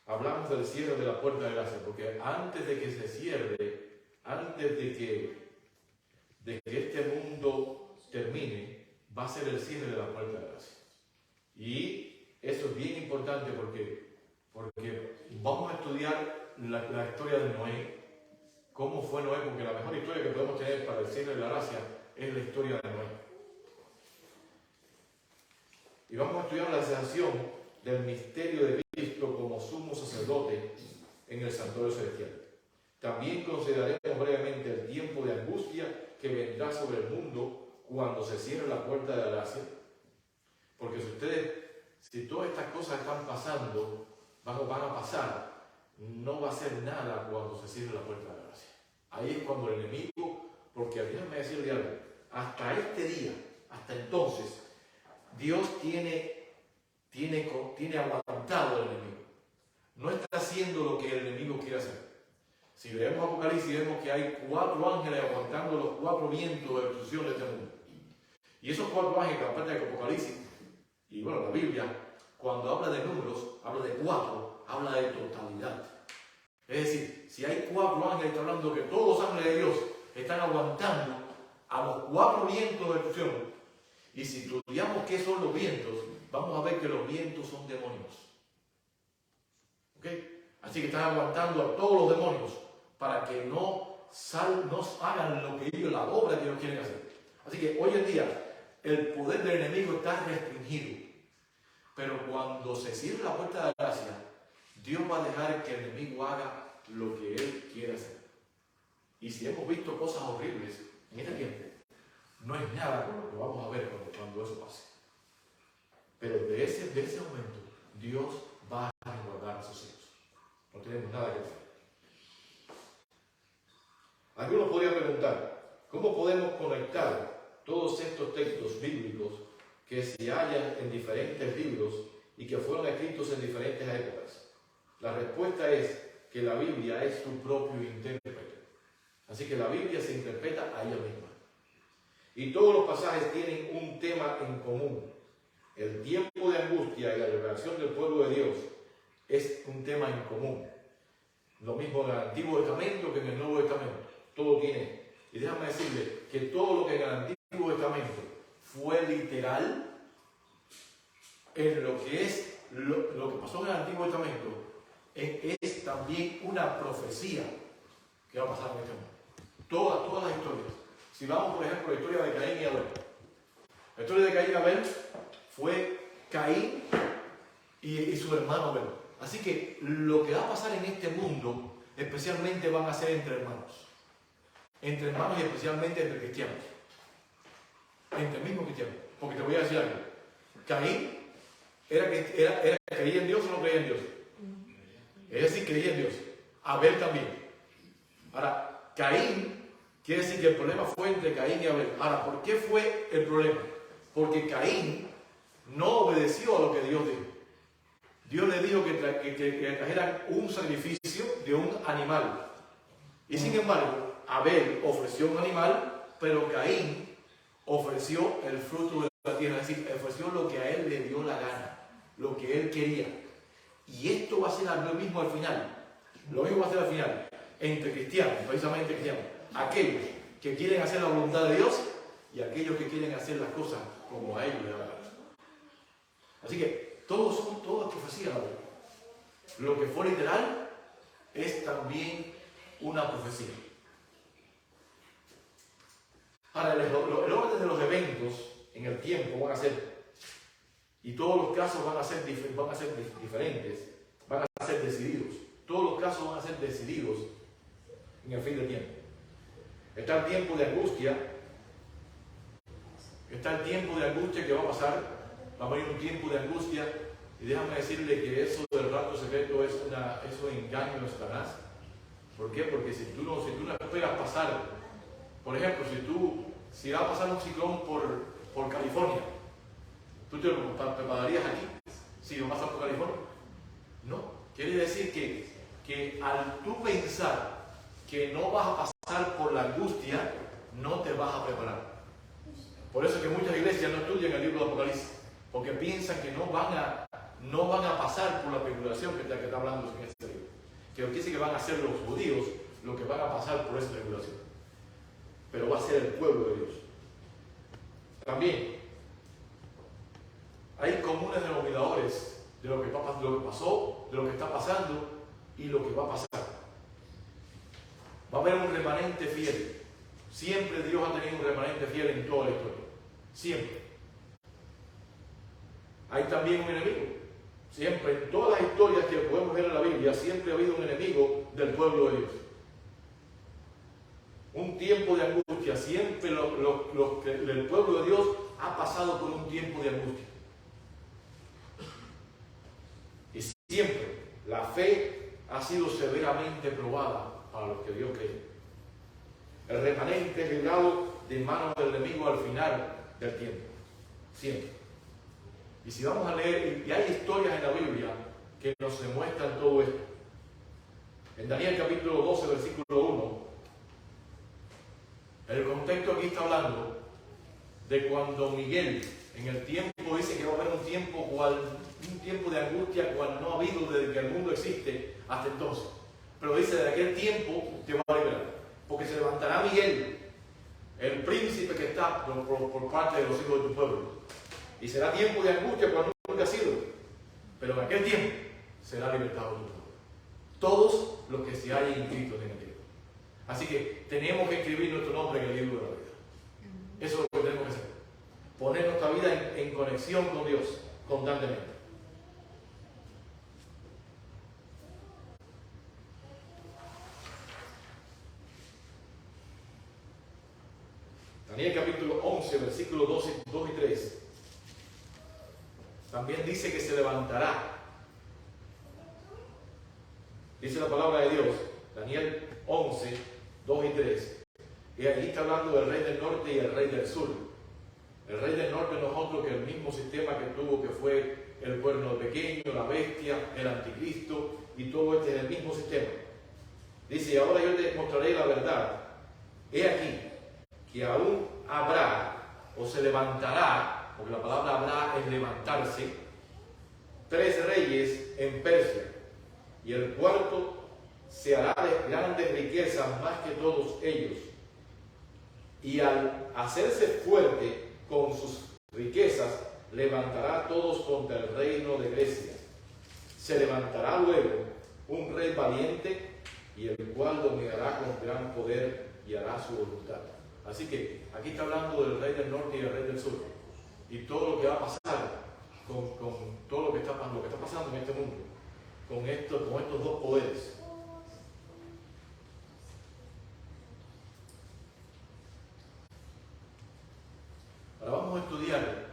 hablamos del cierre de la puerta de gracia, porque antes de que se cierre, antes de que este mundo termine, va a ser el cierre de la puerta de gracia. Y eso es bien importante porque vamos a estudiar la historia de Noé, cómo fue Noé, porque la mejor historia que podemos tener para el cierre de la gracia es la historia de Noé. Y vamos a estudiar la sensación del misterio de Cristo como sumo sacerdote en el santuario celestial. También consideraremos brevemente el tiempo de angustia que vendrá sobre el mundo cuando se cierre la puerta de la gracia. Porque si todas estas cosas están pasando, van a pasar, no va a hacer nada cuando se cierre la puerta de la gracia. Ahí es cuando el enemigo, porque déjame decirle algo, hasta este día, hasta entonces, Dios tiene aguantado al enemigo. No está haciendo lo que el enemigo quiere hacer. Si leemos Apocalipsis, vemos que hay 4 ángeles aguantando los 4 vientos de destrucción de este mundo. Y esos 4 ángeles, aparte de Apocalipsis, y bueno, la Biblia, cuando habla de números, habla de 4, habla de totalidad. Es decir, si hay 4 ángeles, está hablando que todos los ángeles de Dios están aguantando a los 4 vientos de destrucción. Y si estudiamos qué son los vientos, vamos a ver que los vientos son demonios. ¿Ok? Así que están aguantando a todos los demonios para que no hagan lo que ellos, la obra que ellos quieren hacer. Así que hoy en día el poder del enemigo está restringido. Pero cuando se cierre la puerta de la gracia, Dios va a dejar que el enemigo haga lo que él quiere hacer. Y si hemos visto cosas horribles en este tiempo, no es nada con lo que vamos a ver cuando eso pase. Pero de ese momento, Dios va a resguardar a sus hijos. No tenemos nada que hacer. Algunos podrían preguntar, ¿cómo podemos conectar todos estos textos bíblicos que se hallan en diferentes libros y que fueron escritos en diferentes épocas? La respuesta es que la Biblia es su propio intérprete. Así que la Biblia se interpreta a ella misma. Y todos los pasajes tienen un tema en común. El tiempo de angustia y la liberación del pueblo de Dios es un tema en común. Lo mismo en el Antiguo Testamento que en el Nuevo Testamento. Todo tiene. Y déjame decirle que todo lo que en el Antiguo Testamento fue literal, en lo que es lo que pasó en el Antiguo Testamento, es también una profecía que va a pasar en este mundo. Todas las historias. Si vamos, por ejemplo, a la historia de Caín y Abel. La historia de Caín y Abel fue Caín y su hermano Abel. Así que lo que va a pasar en este mundo, especialmente van a ser entre hermanos. Entre hermanos y especialmente entre cristianos. Entre el mismo cristiano. Porque te voy a decir algo. Caín ¿creía en Dios o no creía en Dios? Es decir, creía en Dios. Abel también. Ahora, Caín quiere decir que el problema fue entre Caín y Abel. Ahora, ¿por qué fue el problema? Porque Caín no obedeció a lo que Dios dijo. Dios le dijo que trajeran un sacrificio de un animal. Y sin embargo, Abel ofreció un animal, pero Caín ofreció el fruto de la tierra. Es decir, ofreció lo que a él le dio la gana, lo que él quería. Y esto va a ser lo mismo al final. Lo mismo va a ser al final. Entre cristianos, precisamente cristianos. Aquellos que quieren hacer la voluntad de Dios y aquellos que quieren hacer las cosas como a ellos les da la gana. Así que todas profecías. Lo que fue literal es también una profecía. Ahora, el orden de los eventos en el tiempo van a ser, y todos los casos van a ser diferentes, van a ser decididos. Todos los casos van a ser decididos en el fin del tiempo. Está el tiempo de angustia. Está el tiempo de angustia que va a pasar. Va a venir un tiempo de angustia. Y déjame decirle que eso del rapto secreto es un engaño de Satanás. ¿Por qué? Porque si tú no esperas pasar, por ejemplo, si va a pasar un ciclón por California, ¿tú te lo prepararías aquí? Si va a pasar por California. No. Quiere decir que al tú pensar que no vas a pasar por la angustia, no te vas a preparar. Por eso es que muchas iglesias no estudian el libro de Apocalipsis, porque piensan que no no van a pasar por la tribulación que está hablando en este libro. Que lo que dice que van a ser los judíos los que van a pasar por esa tribulación. Pero va a ser el pueblo de Dios. También hay comunes denominadores de lo que pasó, de lo que está pasando y lo que va a pasar. Va a haber un remanente fiel. Siempre Dios ha tenido un remanente fiel en toda la historia. Siempre. Hay también un enemigo. Siempre, en todas las historias que podemos ver en la Biblia, siempre ha habido un enemigo del pueblo de Dios. Un tiempo de angustia. Siempre el pueblo de Dios ha pasado por un tiempo de angustia. Y siempre la fe ha sido severamente probada para los que Dios cree. El remanente es librado de manos del enemigo al final del tiempo. Siempre. Y si vamos a leer, y hay historias en la Biblia que nos demuestran todo esto. En Daniel capítulo 12, versículo 1, el contexto aquí está hablando de cuando Miguel, en el tiempo, dice que va a haber un tiempo de angustia cual no ha habido desde que el mundo existe hasta entonces. Pero dice, de aquel tiempo te va a liberar, porque se levantará Miguel, el príncipe que está por parte de los hijos de tu pueblo. Y será tiempo de angustia cuando nunca ha sido, pero en aquel tiempo será libertado tu pueblo. Todos los que se hayan inscrito en el libro. Así que tenemos que escribir nuestro nombre en el libro de la vida. Eso es lo que tenemos que hacer. Poner nuestra vida en conexión con Dios constantemente. Daniel capítulo 11, versículos 2 y 3. También dice que se levantará. Dice la palabra de Dios, Daniel 11, 2 y 3. Y aquí está hablando del rey del norte y el rey del sur. El rey del norte no es otro que el mismo sistema que tuvo, que fue el cuerno pequeño, la bestia, el anticristo, y todo este es el mismo sistema. Dice, y ahora yo te mostraré la verdad. He aquí que aún habrá, o se levantará, porque la palabra habrá es levantarse, 3 reyes en Persia, y el cuarto se hará de grandes riquezas más que todos ellos, y al hacerse fuerte con sus riquezas, levantará a todos contra el reino de Grecia. Se levantará luego un rey valiente, y el cual dominará con gran poder y hará su voluntad. Así que aquí está hablando del rey del norte y el rey del sur, y todo lo que va a pasar con todo lo que está pasando en este mundo, con estos dos poderes. Ahora vamos a estudiar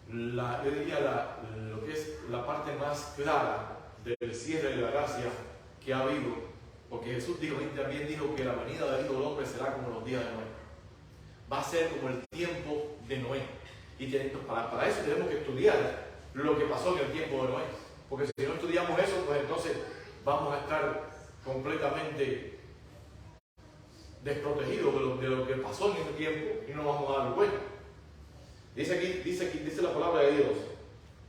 lo que es la parte más clara del cierre de la gracia que ha habido, porque Jesús también dijo que la venida del Hijo del Hombre será como los días de Noé. Va a ser como el tiempo de Noé. Y para eso tenemos que estudiar lo que pasó en el tiempo de Noé. Porque si no estudiamos eso, pues entonces vamos a estar completamente desprotegidos de lo que pasó en ese tiempo y no nos vamos a dar cuenta. Dice la palabra de Dios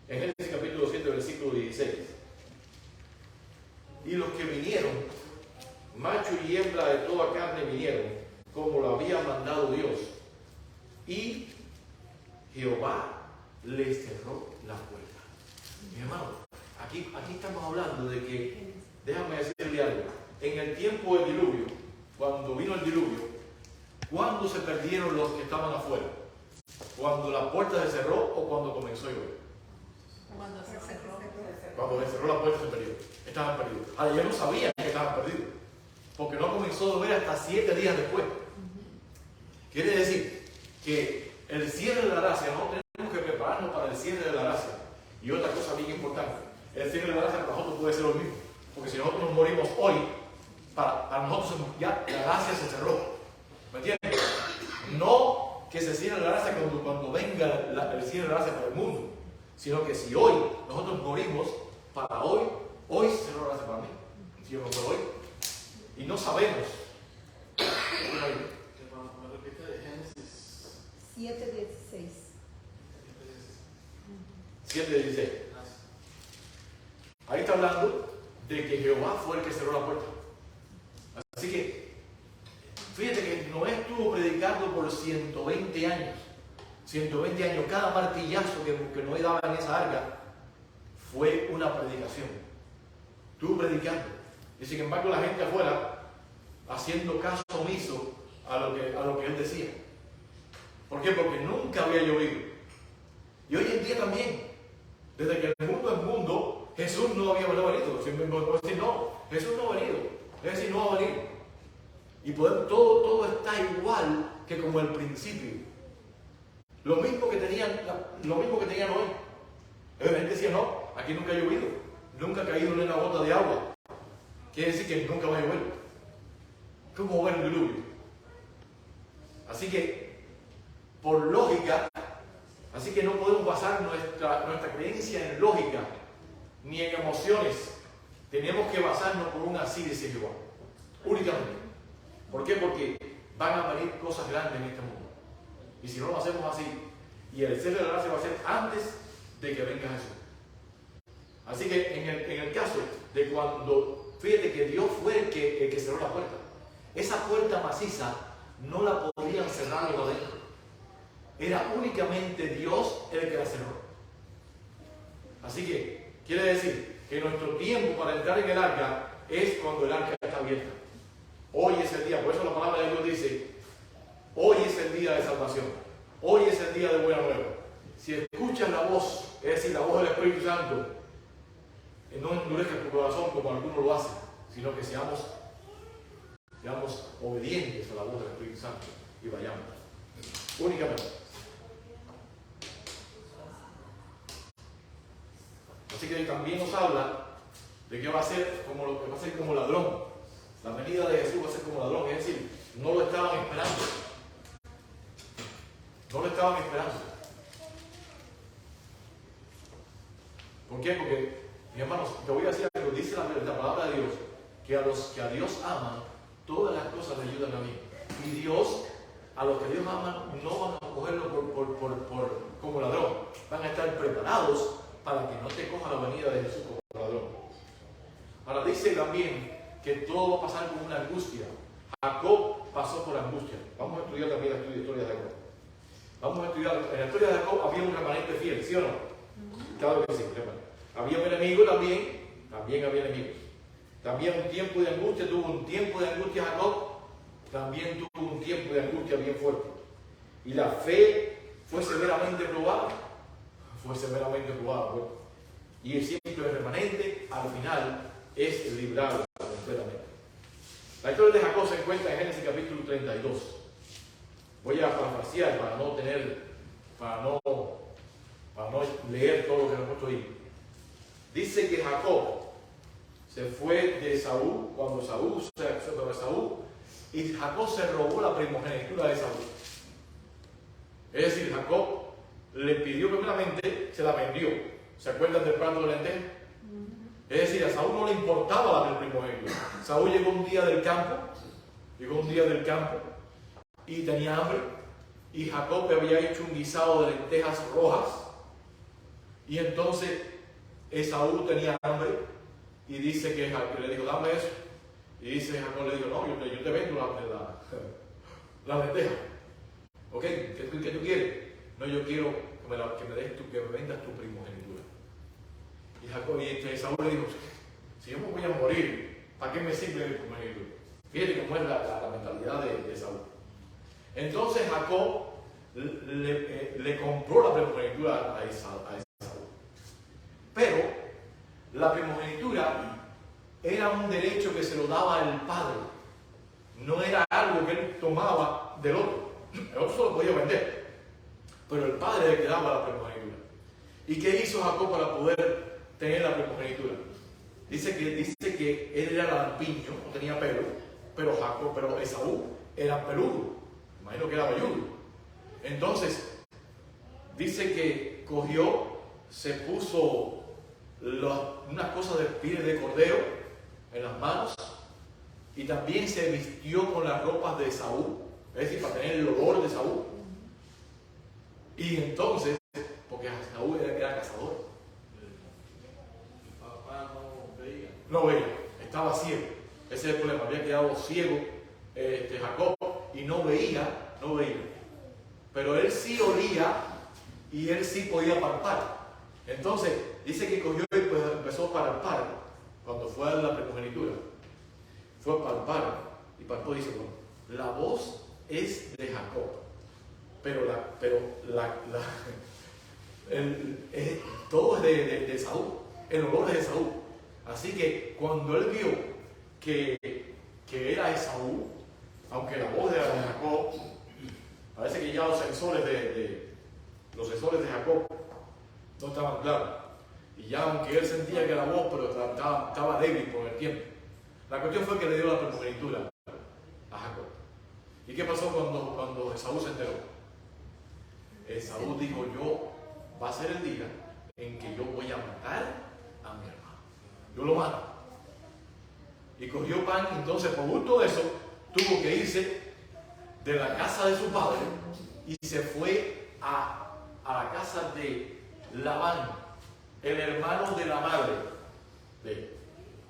en Génesis capítulo 7, versículo 16. Y los que vinieron, macho y hembra de toda carne vinieron, como lo había mandado Dios. Y Jehová les cerró la puerta. Mi hermano, aquí estamos hablando de que, déjame decirle algo, en el tiempo del diluvio, cuando vino el diluvio, ¿cuándo se perdieron los que estaban afuera? ¿Cuando la puerta se cerró o cuando comenzó a llover? Cuando se cerró. Cuando se cerró la puerta se perdió. Estaban perdidos. Ahora ya no sabían que estaban perdidos, porque no comenzó a llover hasta 7 días después. Quiere decir que el cierre de la gracia, no tenemos que prepararnos para el cierre de la gracia. Y otra cosa bien importante, el cierre de la gracia para nosotros puede ser lo mismo, porque si nosotros nos morimos hoy, para nosotros ya la gracia se cerró. ¿Me entiendes? No que se cierre la gracia cuando venga el cierre de la gracia para el mundo, sino que si hoy nosotros morimos, para hoy se cerró la gracia para mí. Si yo me muero hoy, y no sabemos. 7:16. 7:16. de que Jehová fue el que cerró la puerta. Así que, fíjate que Noé estuvo predicando por 120 años. 120 años, cada martillazo que Noé daba en esa arca fue una predicación. Estuvo predicando. Y sin embargo la gente afuera haciendo caso omiso a lo que él decía. ¿Por qué? Porque nunca había llovido. Y hoy en día también, desde que el mundo es mundo, Jesús no había venido. Siempre podemos decir, no, Jesús no ha venido. Es decir, no va a venir. Y todo está igual que como al principio. Lo mismo que tenía Noé. La gente decía, no, aquí nunca ha llovido. Nunca ha caído una gota de agua. Quiere decir que nunca va a llover. ¿Cómo va el diluvio? Así que, por lógica, así que no podemos basar nuestra creencia en lógica ni en emociones. Tenemos que basarnos por un así dice Jehová. Únicamente. ¿Por qué? Porque van a venir cosas grandes en este mundo. Y si no lo hacemos así, y el cierre de la gracia va a ser antes de que venga Jesús. Así que en el caso de cuando, fíjate que Dios fue el que cerró la puerta. Esa puerta maciza no la podían cerrar los de adentro. Era únicamente Dios el que la cerró. Así que, quiere decir que nuestro tiempo para entrar en el arca es cuando el arca está abierta. Hoy es el día, por eso la palabra de Dios dice, hoy es el día de salvación, hoy es el día de buena nueva. Si escuchas la voz, es decir, la voz del Espíritu Santo, no endurezcas tu corazón como algunos lo hacen, sino que seamos obedientes a la voz del Espíritu Santo y vayamos. Únicamente. Así que también nos habla de que va a ser como ladrón. La venida de Jesús va a ser como ladrón, es decir, no lo estaban esperando. No lo estaban esperando. ¿Por qué? Porque, mis hermanos, te voy a decir algo, dice la palabra de Dios, que a los que a Dios aman, todas las cosas le ayudan a mí. Y Dios, a los que Dios aman, no van a cogerlo como ladrón. Van a estar preparados para que no te coja la venida de Jesús como ladrón. Ahora dice también que todo va a pasar con una angustia. Jacob pasó por angustia. Vamos a estudiar también la historia de Jacob. Vamos a estudiar. En la historia de Jacob había un remanente fiel, ¿sí o no? Claro que sí, hermano. Había un enemigo también había enemigos. También un tiempo de angustia, tuvo un tiempo de angustia Jacob, también tuvo un tiempo de angustia bien fuerte. Y la fe fue severamente probada. Pues. Y el simple remanente, al final, es librado completamente. La historia de Jacob se encuentra en Génesis capítulo 32. Voy a parafrasear para no leer todo lo que nos hemos puesto ahí. Dice que Jacob se fue de Saúl, cuando Saúl se fue de Saúl, y Jacob se robó la primogenitura de Saúl. Es decir, Jacob le pidió primeramente, se la vendió. ¿Se acuerdan del plato de lentejas? Es decir, a Saúl no le importaba la primogenitura. Saúl llegó un día del campo y tenía hambre, y Jacob había hecho un guisado de lentejas rojas, y entonces Esaú tenía hambre, y dice que Jacob le dijo, dame eso, y dice Jacob le dijo, no, yo te vendo la lenteja. ¿Ok? ¿Qué tú quieres? No, yo quiero que me vendas tu primogenitura. Y Esaú le dijo, si yo me voy a morir, ¿para qué me sirve mi primogenitura? Fíjate cómo es la mentalidad de Esaú. Entonces Jacob le compró la primogenitura a Esaú. Pero la primogenitura era un derecho que se lo daba el padre. No era algo que él tomaba del otro. El otro se lo podía vender. Pero el padre le quedaba la primogenitura. ¿Y qué hizo Jacob para poder tener la primogenitura? Dice que él era lampiño, no tenía pelo, pero Esaú era peludo. Imagino que era velludo. Entonces, dice que cogió, se puso unas cosas de piel de cordero en las manos, y también se vistió con las ropas de Esaú, es decir, para tener el olor de Esaú. Y entonces, porque Esaú era cazador, el papá no veía. no veía, estaba ciego. Ese es el problema, había quedado ciego Jacob y no veía. Pero él sí olía y él sí podía palpar. Entonces, dice que cogió y pues empezó a palpar cuando fue a la primogenitura. Fue a palpar y palpó y dice, bueno, la voz es de Jacob, pero todo es de Esaú, el olor es de Esaú. Así que cuando él vio que era Esaú, aunque la voz era de Jacob, parece que ya los sensores de Jacob no estaban claros. Y ya aunque él sentía que la voz, pero estaba débil con el tiempo. La cuestión fue que le dio la primogenitura a Jacob. ¿Y qué pasó cuando Esaú se enteró? Esaú dijo, va a ser el día en que yo voy a matar a mi hermano. Yo lo mato. Y cogió pan, entonces por gusto de eso, tuvo que irse de la casa de su padre y se fue a la casa de Labán, el hermano de la madre de él.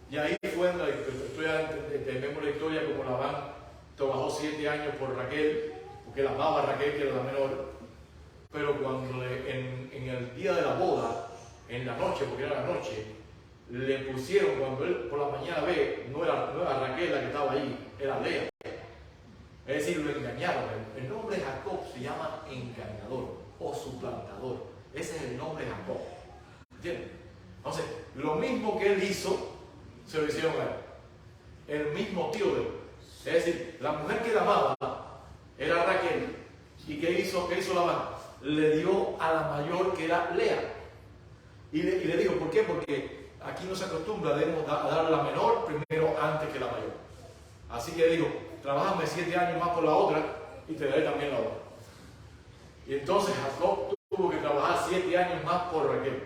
Y ahí fue, tenemos la historia como Labán trabajó 7 años por Raquel, porque la amaba a Raquel, que era la menor. Pero cuando en el día de la boda, en la noche, porque era la noche, le pusieron, cuando él por la mañana ve, no era Raquel la que estaba ahí, era Lea. Es decir, lo engañaron. El nombre Jacob se llama engañador o suplantador. Ese es el nombre Jacob. ¿Entiendes? Entonces, lo mismo que él hizo, se lo hicieron a él. El mismo tío de él. Es decir, la mujer que la amaba era Raquel. ¿Y qué hizo Labán? Le dio a la mayor, que era Lea. Y le dijo, ¿por qué? Porque aquí no se acostumbra a dar a la menor primero antes que la mayor. Así que digo, trabájame 7 años más por la otra y te daré también la otra. Y entonces Jacob tuvo que trabajar 7 años más por Raquel.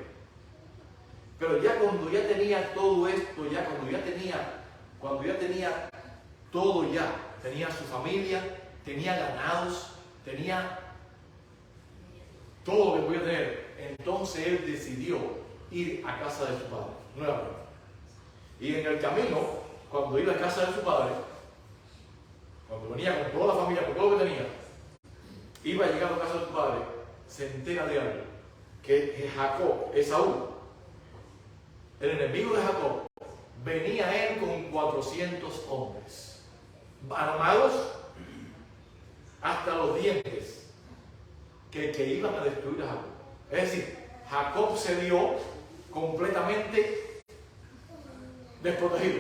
Pero ya cuando ya tenía todo esto, cuando ya tenía todo, tenía su familia, tenía ganados, tenía todo lo que podía tener, entonces él decidió ir a casa de su padre, nuevamente. Y en el camino, cuando iba a casa de su padre, cuando venía con toda la familia, con todo lo que tenía, iba llegando a casa de su padre, se entera de algo, que Jacob, Esaú, el enemigo de Jacob, venía a él con 400 hombres, armados hasta los dientes, que iban a destruir a Jacob. Es decir, Jacob se vio completamente desprotegido.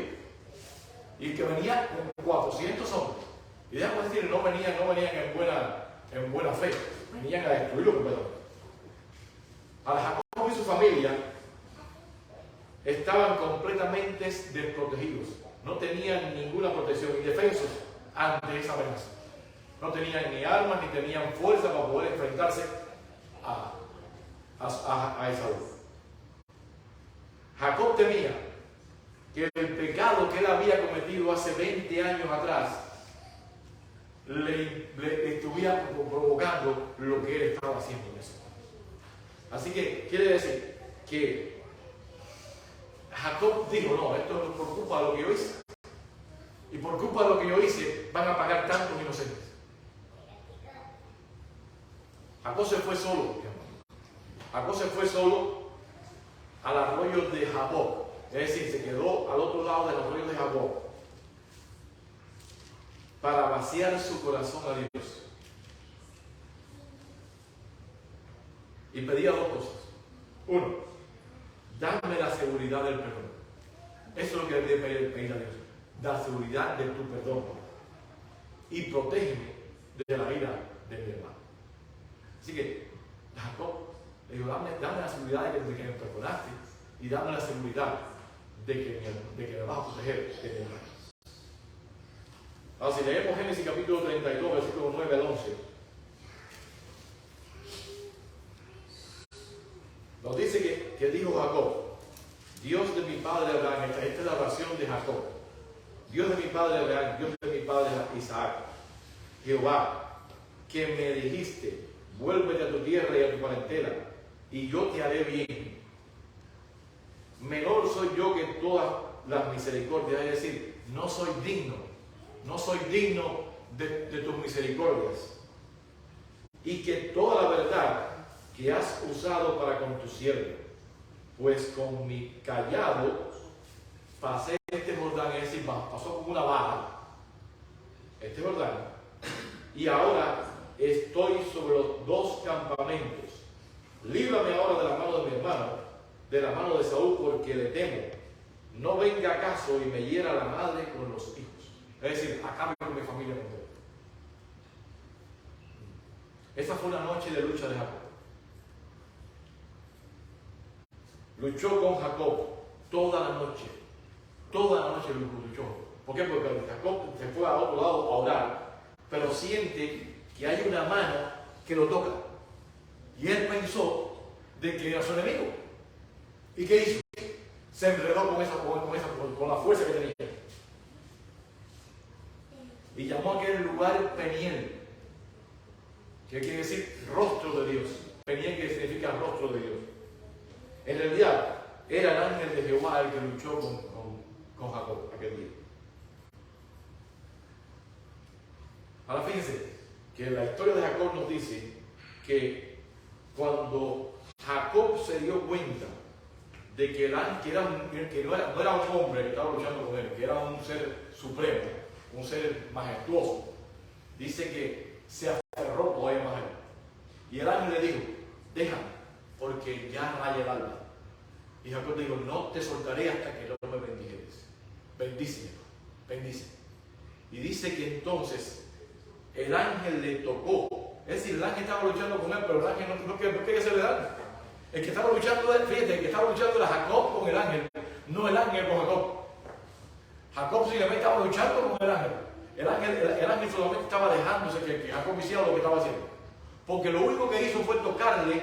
Y que venía con 400 hombres. Y déjame decir, no venían en buena fe, venían a destruirlo completamente. Ahora, Jacob y su familia estaban completamente desprotegidos. No tenían ninguna protección, indefensos ante esa amenaza. No tenían ni armas ni tenían fuerza para poder enfrentarse a Esaú. Jacob temía que el pecado que él había cometido hace 20 años atrás le estuviera provocando lo que él estaba haciendo en eso. Así que quiere decir que Jacob dijo, no, esto es por culpa de lo que yo hice. Y por culpa de lo que yo hice van a pagar tantos inocentes. Jacob se fue solo. Jacob se fue solo al arroyo de Jaboc. Es decir, se quedó al otro lado del arroyo de Jaboc para vaciar su corazón a Dios. Y pedía 2 cosas. 1, dame la seguridad del perdón. Eso es lo que debe pedir a Dios. La seguridad de tu perdón. Y protégeme de la vida de mi hermano. Así que Jacob le dijo, dame la seguridad de que me perdonaste y dame la seguridad de que me vas a proteger de mi hermano. Ahora, si leemos Génesis capítulo 32, versículos 9 al 11, nos dice que dijo Jacob, Dios de mi padre Abraham, esta es la oración de Jacob, Dios de mi padre Abraham, Dios de mi padre Isaac, Jehová, que me dijiste, vuélvete a tu tierra y a tu parentela, y yo te haré bien. Menor soy yo que todas las misericordias, es decir, no soy digno de tus misericordias. Y que toda la verdad que has usado para con tu siervo, pues con mi callado pasé este Jordán, es decir, pasó con una vara, este Jordán, y ahora estoy sobre los dos campamentos. Líbrame ahora de la mano de mi hermano, de la mano de Saúl, porque le temo. No venga acaso y me hiera la madre con los hijos. Es decir, acabe con mi familia completa. Esa fue una noche de lucha de Jacob. Luchó con Jacob toda la noche. Toda la noche luchó. ¿Por qué? Porque Jacob se fue a otro lado a orar, pero siente que hay una mano que lo toca. Y él pensó de que era su enemigo. ¿Y qué hizo? Se enredó con la fuerza que tenía. Y llamó a aquel lugar Peniel, que quiere decir rostro de Dios. Peniel, que significa rostro de Dios. En realidad, era el ángel de Jehová el que luchó con Jacob aquel día. Ahora fíjense que la historia de Jacob nos dice que cuando Jacob se dio cuenta de que el ángel no era un hombre que estaba luchando con él, que era un ser supremo, un ser majestuoso, dice que se aferró todavía más a él. Y el ángel le dijo: déjame, porque ya raya el alba. Y Jacob le dijo: no te soltaré hasta que no me bendijeres. Bendíceme, bendice. Y dice que entonces el ángel le tocó. Es decir, el ángel estaba luchando con él, pero el ángel no quería hacerle daño. El que estaba luchando, fíjate, el que estaba luchando era Jacob con el ángel, no el ángel con Jacob. Jacob simplemente estaba luchando con el ángel. El ángel solamente estaba dejándose que Jacob hiciera lo que estaba haciendo. Porque lo único que hizo fue tocarle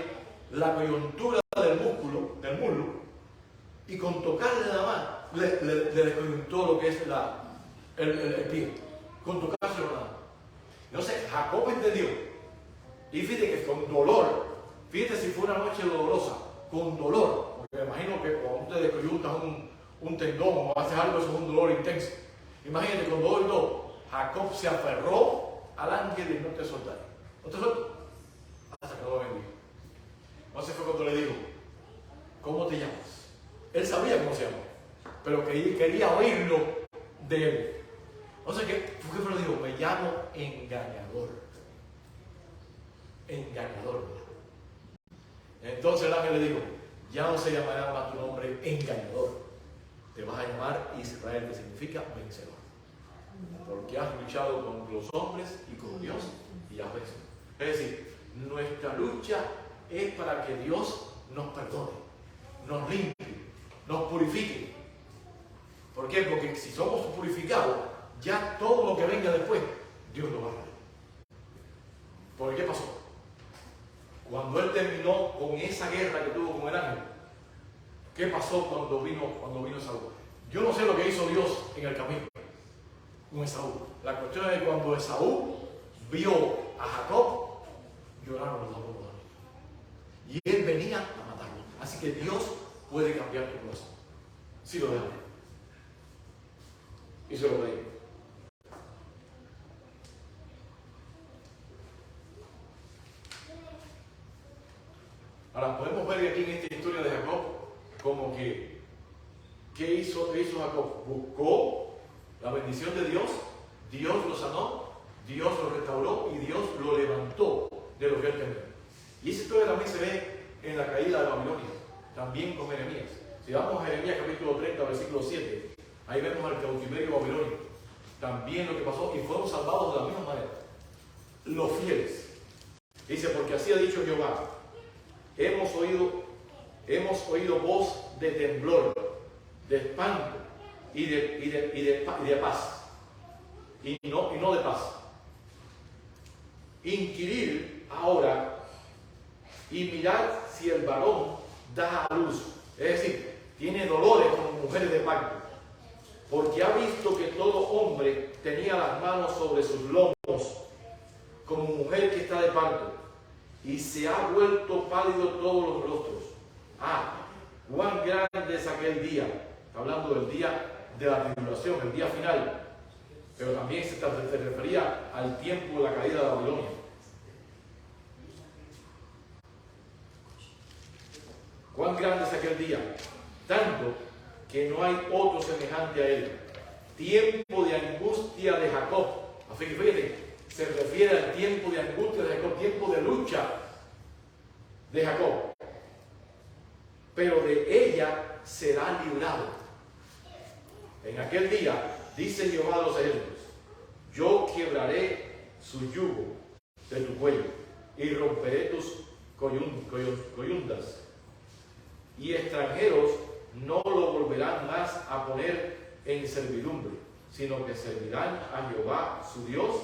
la coyuntura del muslo, y con tocarle nada más le descoyuntó lo que es el pie. Con tocárselo nada más. Entonces Jacob entendió. Y fíjate que con dolor, fíjate si fue una noche dolorosa, con dolor, porque me imagino que cuando te descoyuntas un tendón o haces algo, eso es un dolor intenso. Imagínate, con dolor y todo, Jacob se aferró al ángel y no te soltaré. ¿No te suelto? Hasta que no lo bendiga. Entonces fue cuando le dijo: ¿cómo te llamas? Él sabía cómo se llama, pero quería oírlo de él. Entonces, ¿qué fue lo que dijo? Me llamo engañador. Engañador. Entonces el ángel le dijo: ya no se llamará más tu nombre engañador, te vas a llamar Israel, que significa vencedor, porque has luchado con los hombres y con Dios y has vencido. Es decir, nuestra lucha es para que Dios nos perdone, nos limpie, nos purifique. ¿Por qué? Porque si somos purificados, ya todo lo que venga después, Dios lo va a hacer. ¿Por qué pasó? Cuando él terminó con esa guerra que tuvo con el ángel, ¿qué pasó cuando vino Esaú? Yo no sé lo que hizo Dios en el camino con Esaú. La cuestión es que cuando Esaú vio a Jacob, lloraron los dos. Y él venía a matarlo. Así que Dios puede cambiar tu corazón, si lo deja. Y se lo pedimos. Ahora podemos ver aquí en esta historia de Jacob como que ¿qué hizo Jacob? Buscó la bendición de Dios, Dios lo sanó, Dios lo restauró y Dios lo levantó de lo que él tenía. Y esa historia también se ve en la caída de Babilonia, también con Jeremías. Si vamos a Jeremías capítulo 30, versículo 7, ahí vemos al cautiverio babilonio, también lo que pasó, y fueron salvados de la misma manera. Los fieles. Dice: porque así ha dicho Jehová, hemos oído voz de temblor, de espanto y de paz, y no de paz. Inquirir ahora y mirar si el varón da a luz, es decir, tiene dolores como mujeres de parto, porque ha visto que todo hombre tenía las manos sobre sus lomos, como mujer que está de parto, y se ha vuelto pálido todos los rostros. Ah, cuán grande es aquel día. Está hablando del día de la tribulación, el día final, pero también se refería al tiempo de la caída de Babilonia. ¿Cuán grande es aquel día? Tanto que no hay otro semejante a él. Tiempo de angustia de Jacob. Así que fíjate, se refiere al tiempo de angustia de Jacob, tiempo de lucha de Jacob. Pero de ella será librado. En aquel día, dice Jehová de los ejércitos, yo quebraré su yugo de tu cuello y romperé tus coyundas. Y extranjeros no lo volverán más a poner en servidumbre, sino que servirán a Jehová su Dios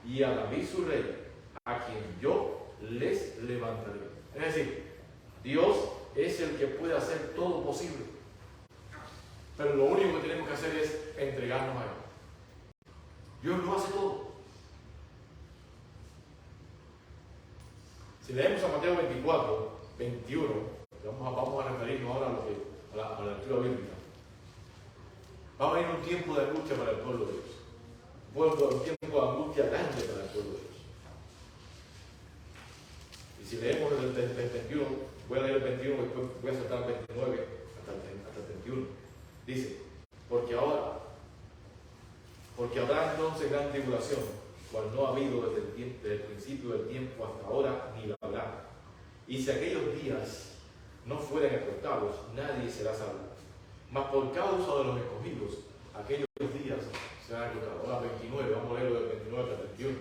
y a David su rey, a quien yo les levantaré. Es decir, Dios es el que puede hacer todo posible, pero lo único que tenemos que hacer es entregarnos a Él. Dios lo hace todo. Si leemos a Mateo 24, 21, vamos a referirnos ahora a la lectura bíblica. Va a venir un tiempo de angustia para el pueblo de Dios. Un tiempo de angustia grande para el pueblo de Dios. Y si leemos el 21, voy a leer el 21, después voy a saltar el 29 hasta el 31. Dice, porque habrá entonces gran tribulación, cual no ha habido desde el principio del tiempo hasta ahora, ni la habrá. Y si aquellos días no fueran acortados, nadie será salvo. Mas por causa de los escogidos, aquellos días serán acortados. Ahora 29, vamos a leerlo del 29 al 31.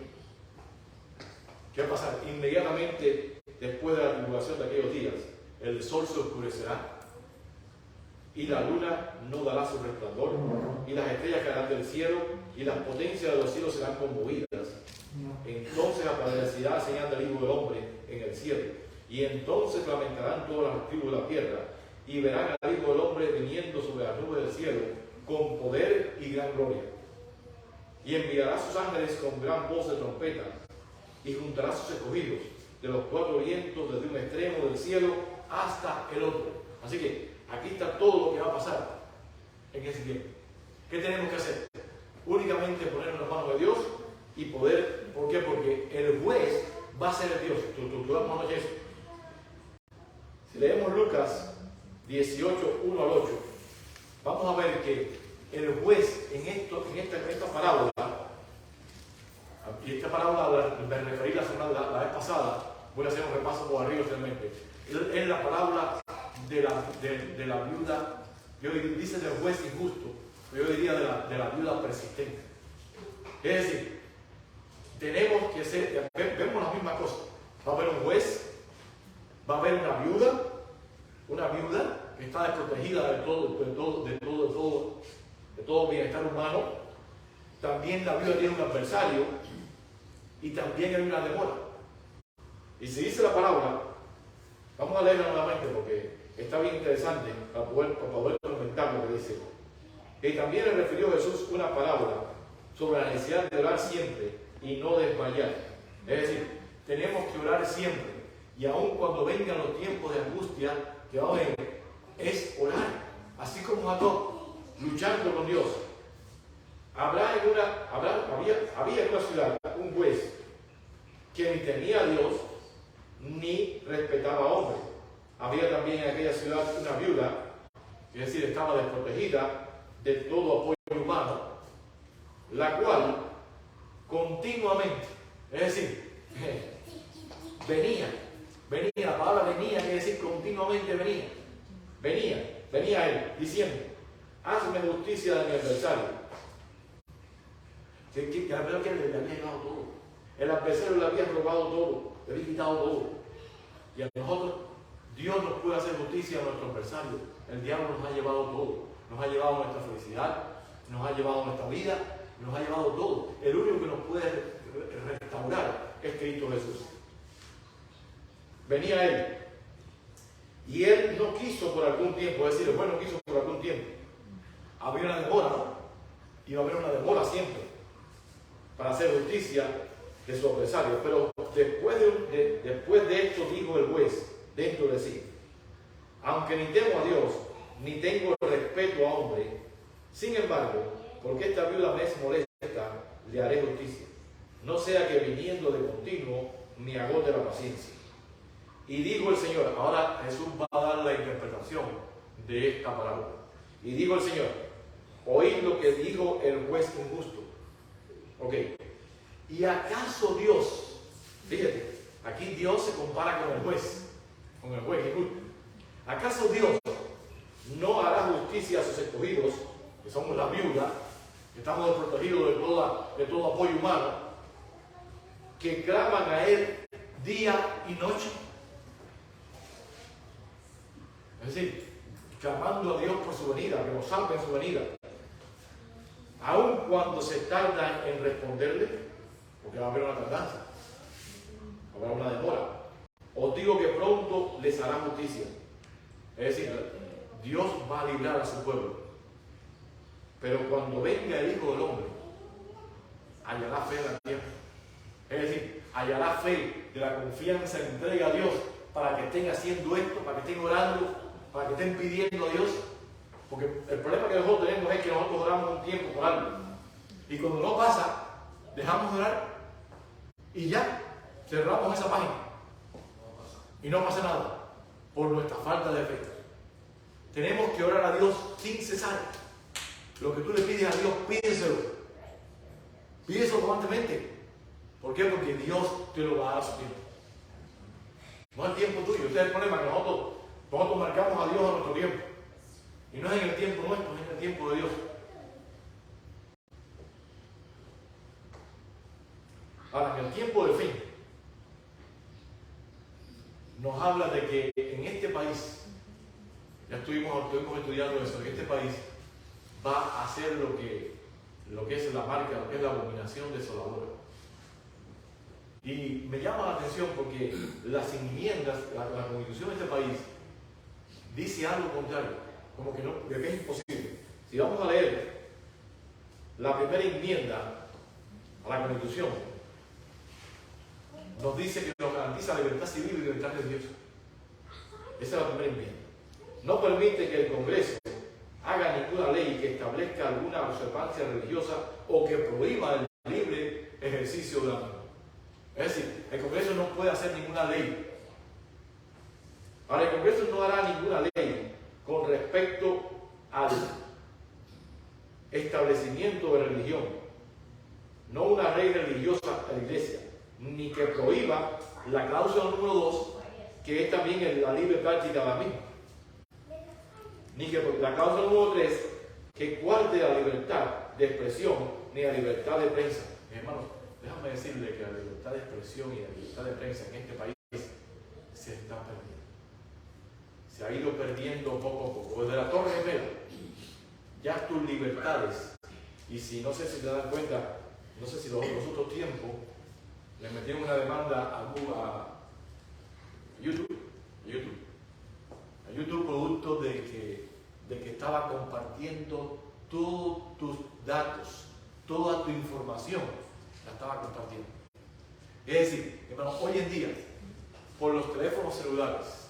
¿Qué va a pasar? Inmediatamente después de la tribulación de aquellos días, el sol se oscurecerá y la luna no dará su resplandor, y las estrellas caerán del cielo, y las potencias de los cielos serán conmovidas. Entonces aparecerá señal del Hijo del Hombre en el cielo, y entonces lamentarán todas las tribus de la tierra, y verán al Hijo del Hombre viniendo sobre las nubes del cielo, con poder y gran gloria. Y enviará a sus ángeles con gran voz de trompeta, y juntará a sus escogidos de los cuatro vientos, desde un extremo del cielo hasta el otro. Así que aquí está todo lo que va a pasar en ese tiempo. ¿Qué tenemos que hacer? Únicamente ponernos en las manos de Dios y poder. ¿Por qué? Porque el juez va a ser el Dios. Tú vamos a eso. Si leemos Lucas 18, 1 al 8, vamos a ver que el juez en esta parábola, y esta parábola me referí la vez pasada, voy a hacer un repaso por arriba realmente. Es la parábola de la viuda, yo dice del juez injusto, pero yo diría de la viuda persistente. Es decir, tenemos que ser, vemos la misma cosa. Va a haber un juez, va a haber una viuda que está desprotegida de todo bienestar humano. También la viuda tiene un adversario y también hay una demora. Y si dice la parábola, vamos a leerla nuevamente porque está bien interesante para poder comentar lo que dice. Y también le refirió Jesús una parábola sobre la necesidad de orar siempre y no desmayar. Es decir, tenemos que orar siempre, y aun cuando vengan los tiempos de angustia que va a venir, es orar, así como Jacob, luchando con Dios. Había en una ciudad un juez que ni temía a Dios ni respetaba a hombres. Había también en aquella ciudad una viuda, es decir, estaba desprotegida de todo apoyo humano, la cual continuamente, es decir, venía, la palabra venía quiere decir continuamente venía él diciendo, hazme justicia de mi adversario. Que le había llevado todo, el adversario le había robado todo, le había quitado todo, y a nosotros Dios nos puede hacer justicia a nuestro adversario. El diablo nos ha llevado todo, nos ha llevado nuestra felicidad, nos ha llevado nuestra vida, nos ha llevado todo. El único que nos puede restaurar es Cristo Jesús. Venía Él, y Él no quiso por algún tiempo, es decir, el juez no quiso por algún tiempo. Había una demora, ¿no? Iba a haber una demora siempre para hacer justicia de su adversario. Pero después de esto dijo el juez dentro de sí, aunque ni temo a Dios, ni tengo respeto a hombre, Sin embargo, porque esta viuda me es molesta, le haré justicia. No sea que viniendo de continuo me agote la paciencia. Y dijo el Señor, ahora Jesús va a dar la interpretación de esta parábola. Y dijo el Señor, oíd lo que dijo el juez injusto. Ok. ¿Y acaso Dios, fíjate, aquí Dios se compara con el juez injusto? ¿Acaso Dios no hará justicia a sus escogidos, que somos la viuda, que estamos desprotegidos de todo apoyo humano, que claman a Él día y noche? Es decir, clamando a Dios por su venida, que nos salve en su venida. Aun cuando se tardan en responderle, porque va a haber una tardanza, va a haber una demora. Os digo que pronto les hará justicia. Es decir, Dios va a librar a su pueblo. Pero cuando venga el Hijo del Hombre, hallará fe en la tierra. Es decir, hallará fe de la confianza, entrega a Dios para que estén haciendo esto, para que estén orando, para que estén pidiendo a Dios. Porque el problema que nosotros tenemos es que nosotros oramos un tiempo por algo. Y cuando no pasa, dejamos de orar y ya cerramos esa página. Y no pasa nada por nuestra falta de fe. Tenemos que orar a Dios sin cesar. Lo que tú le pides a Dios, pídeselo. Pídeselo constantemente. ¿Por qué? Porque Dios te lo va a dar a su tiempo. No es el tiempo tuyo. Este es el problema, que nosotros marcamos a Dios a nuestro tiempo. Y no es en el tiempo nuestro, es en el tiempo de Dios. Ahora, en el tiempo del fin, nos habla de que en este país, ya estuvimos estudiando eso, que este país va a hacer lo que es la marca, lo que es la abominación desoladora. Y me llama la atención porque las enmiendas, la constitución de este país dice algo contrario. Como que no, que es imposible. Si vamos a leer la primera enmienda a la Constitución, nos dice que nos garantiza libertad civil y libertad religiosa. Esa es la primera enmienda. No permite que el Congreso haga ninguna ley que establezca alguna observancia religiosa o que prohíba el libre ejercicio de la misma. Es decir, el Congreso no puede hacer ninguna ley. Ahora, el Congreso no hará ninguna ley con respecto al establecimiento de religión, no una ley religiosa a la Iglesia, ni que prohíba la cláusula número 2, que es también la libre práctica de la misma, ni que la cláusula número 3, que cuarte la libertad de expresión ni la libertad de prensa. Hermanos, déjame decirle que la libertad de expresión y la libertad de prensa en este país se está perdiendo. Se ha ido perdiendo poco a poco. Desde la Torre Gemela, ya tus libertades, y si no sé si te dan cuenta, no sé si los otros tiempos, le metieron una demanda a YouTube producto de que estaba compartiendo todos tus datos, toda tu información, la estaba compartiendo. Es decir, hermanos, hoy en día, por los teléfonos celulares,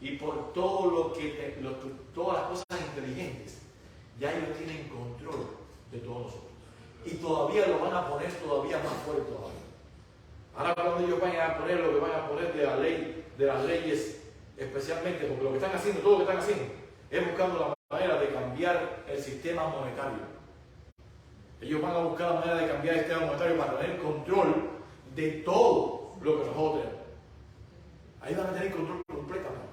y por todo todas las cosas inteligentes, ya ellos tienen control de todos nosotros. Y todavía lo van a poner todavía más fuerte todavía. Ahora cuando ellos vayan a poner lo que van a poner de la ley, de las leyes, especialmente porque lo que están haciendo, todo lo que están haciendo, es buscando la manera de cambiar el sistema monetario. Ellos van a buscar la manera de cambiar el sistema monetario para tener control de todo lo que nosotros tenemos. Ahí van a tener control completamente.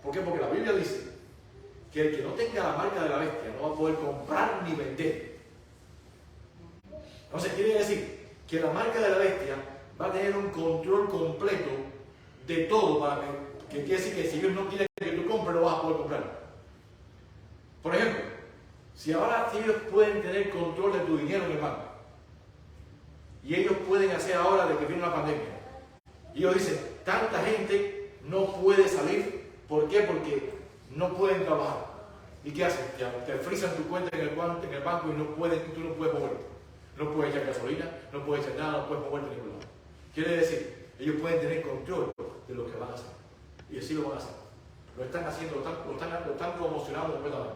¿Por qué? Porque la Biblia dice que el que no tenga la marca de la bestia no va a poder comprar ni vender. Entonces quiere decir que la marca de la bestia va a tener un control completo de todo, para que quiere decir que si ellos no quieren que tú compres, no vas a poder comprar. Por ejemplo, si ahora ellos pueden tener control de tu dinero en el banco, y ellos pueden hacer ahora de que viene una pandemia, y ellos dicen, tanta gente no puede salir. ¿Por qué? Porque no pueden trabajar. ¿Y qué hacen? Te frisan tu cuenta en el banco y tú no puedes moverte. No puedes echar gasolina, no puedes echar nada, no puedes moverte a ningún lado. Quiere decir, ellos pueden tener control de lo que van a hacer. Y así lo van a hacer. Lo están haciendo, lo están promocionando completamente.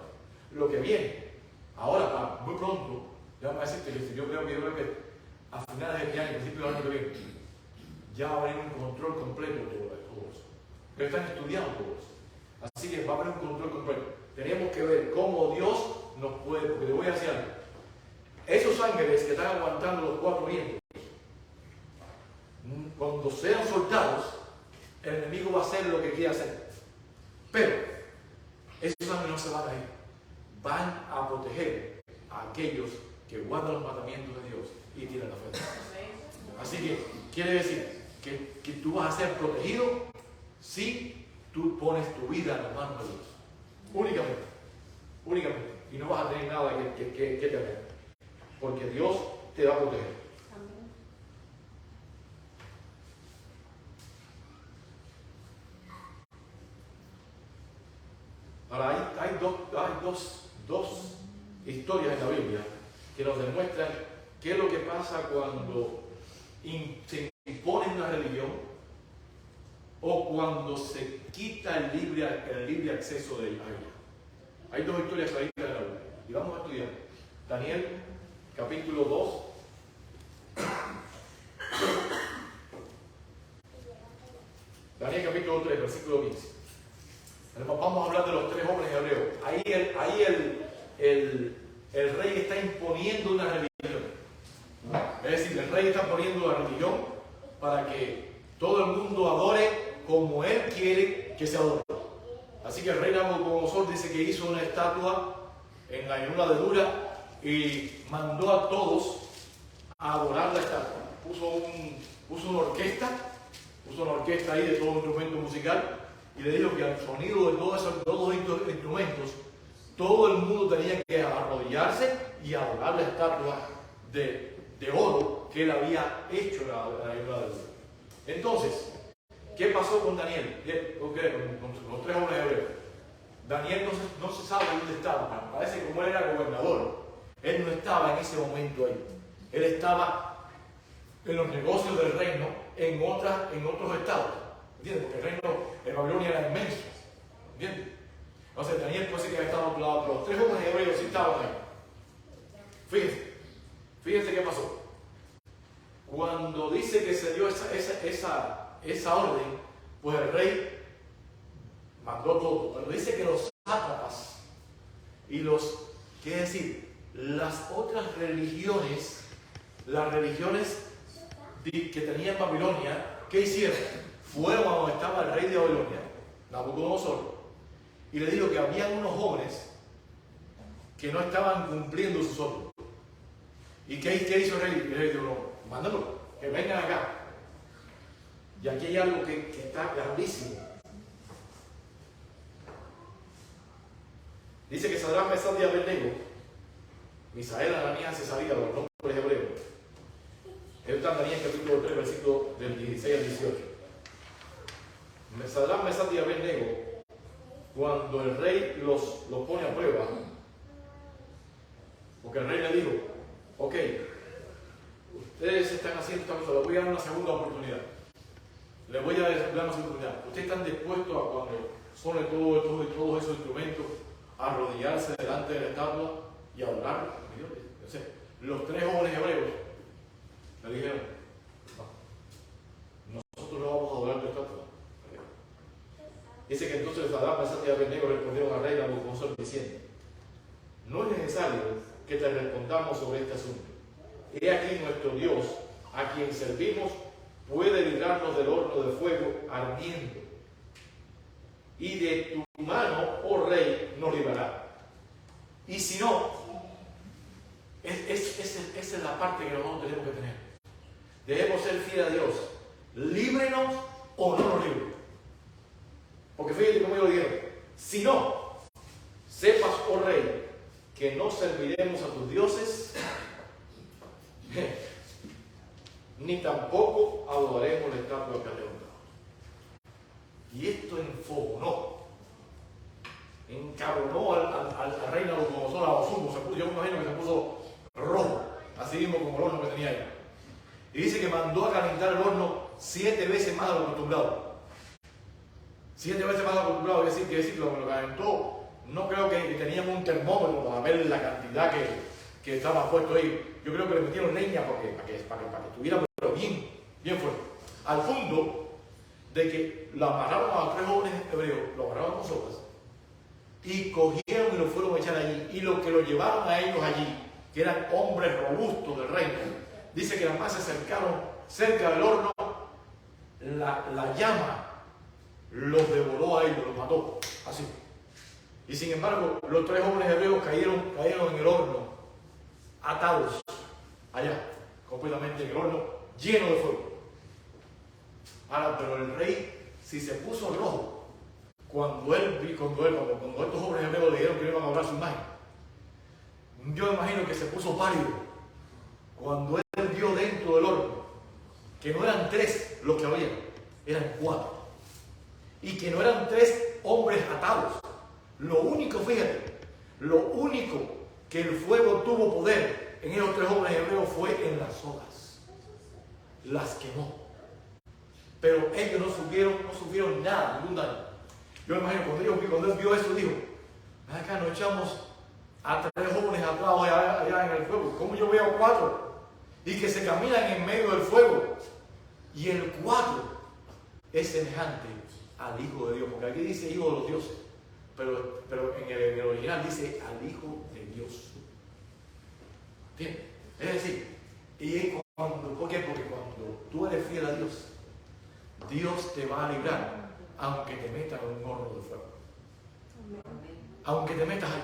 Lo que viene Ahora, muy pronto, ya me decirte que yo creo que a finales de este año, principio del año que viene, ya va a haber un control completo de todo eso. Pero están estudiando todo eso. Así que va a haber un control completo. Tenemos que ver cómo Dios nos puede, porque te voy a decir algo. Esos ángeles que están aguantando los 4 vientos, cuando sean soltados, el enemigo va a hacer lo que quiera hacer. Pero esos ángeles no se van a ir. Van a proteger a aquellos que guardan los mandamientos de Dios y tienen la fe. Así que quiere decir que tú vas a ser protegido si tú pones tu vida en las manos de Dios. Únicamente. Y no vas a tener nada que temer. Porque Dios te va a proteger. Ahora, hay dos historias en la Biblia que nos demuestran qué es lo que pasa cuando se impone una religión o cuando se quita el libre acceso de ella. Hay 2 historias claritas en la Biblia y vamos a estudiar. Daniel, capítulo 2. Daniel, capítulo 3, versículo 15. Vamos a hablar de los 3 hombres hebreos. Ahí el rey está imponiendo una religión. Es decir, el rey está poniendo la religión para que todo el mundo adore como él quiere que se adore. Así que el rey Nabucodonosor dice que hizo una estatua en la llanura de Dura y mandó a todos a adorar la estatua. Puso una orquesta ahí de todo instrumento musical y le dijo que al sonido de todos esos instrumentos todo el mundo tenía que arrodillarse y adorar la estatua de oro que él había hecho en la llanura de Dura. Entonces, ¿qué pasó con Daniel? Con los 3 hombres hebreos. Daniel no se sabe dónde estaba. Parece que como él era gobernador, él no estaba en ese momento ahí. Él estaba en los negocios del reino en otros estados. ¿Entiendes? Porque el reino de Babilonia era inmenso. ¿Entiendes? Entonces Daniel puede ser que había estado a otro lado, pero los 3 hombres hebreos sí estaban ahí. Fíjense qué pasó. Cuando dice que se dio esa orden, pues el rey mandó todo. Cuando dice que los sátrapas y quiere decir, las otras religiones, las religiones que tenía Babilonia, ¿qué hicieron? Fueron a donde estaba el rey de Babilonia, Nabucodonosor, y le dijo que había unos jóvenes que no estaban cumpliendo sus órdenes. ¿Y qué hizo el rey? El rey dijo, no, mándalo, que vengan acá. Y aquí hay algo que está grandísimo. Dice que Sadrach, Mesach y Abednego, Misael, Ananías y Azarías, los nombres hebreos. Esto está en Daniel capítulo 3, versículo del 16 al 18. Sadrach, Mesach y Abednego, cuando el rey los pone a prueba, porque el rey le dijo, ok, ustedes están haciendo esta cosa, les voy a dar una segunda oportunidad. Les voy a dar una segunda oportunidad. Ustedes están dispuestos a cuando suene todos esos instrumentos, a arrodillarse delante de la estatua y a adorar. Entonces, los 3 jóvenes hebreos le dijeron, no, nosotros no vamos a adorar tu estatua. Dice que entonces Sadrach, Mesach y Abednego respondieron al rey Nabucodonosor diciendo, no es necesario que te respondamos sobre este asunto. He aquí nuestro Dios, a quien servimos, puede librarnos del horno de fuego ardiendo. Y de tu mano, oh rey, nos librará. Y si no, esa es la parte que nosotros tenemos que tener. Debemos ser fieles a Dios. Líbrenos o no nos libre. Porque fíjate cómo yo lo dijeron. Si no, sepas, oh rey, que no serviremos a tus dioses, ni tampoco adoraremos la estatua que has levantado. Y esto encabronó al rey Nabucodonosor, a Osumo. Yo me imagino que se puso rojo, así mismo como el horno que tenía ahí. Y dice que mandó a calentar el horno 7 veces más de lo acostumbrado. 7 veces más de lo acostumbrado, quiere decir que lo calentó No creo que tenían un termómetro para ver la cantidad que estaba puesto ahí. Yo creo que le metieron leña para que estuviera pero bien, bien fuerte. Al punto de que lo amarraron a los 3 jóvenes hebreos, lo amarraron con sogas y cogieron y lo fueron a echar allí. Y los que lo llevaron a ellos allí, que eran hombres robustos del reino, dice que nada más se acercaron cerca del horno, la llama los devoró a ellos, los mató, así. Y sin embargo, los 3 jóvenes hebreos cayeron en el horno, atados, allá, completamente en el horno, lleno de fuego. Ahora, pero el rey, si se puso rojo, cuando estos jóvenes hebreos le dijeron que iban a adorar su imagen, yo imagino que se puso pálido. Cuando él vio dentro del horno, que no eran 3 los que había, eran 4. Y que no eran 3 hombres atados. Lo único, fíjate, lo único que el fuego tuvo poder en esos 3 jóvenes hebreos fue en las sogas. Las quemó. Pero ellos no sufrieron nada, ningún daño. Yo me imagino, cuando él vio eso, dijo, acá nos echamos a 3 jóvenes atados allá en el fuego. ¿Cómo yo veo 4? Y que se caminan en medio del fuego. Y el 4 es semejante al Hijo de Dios. Porque aquí dice Hijo de los dioses. Pero en el original dice al Hijo de Dios. ¿Entiendes? Es decir, ¿por qué? Porque cuando tú eres fiel a Dios, Dios te va a librar, aunque te metas en un horno de fuego. Aunque te metas ahí.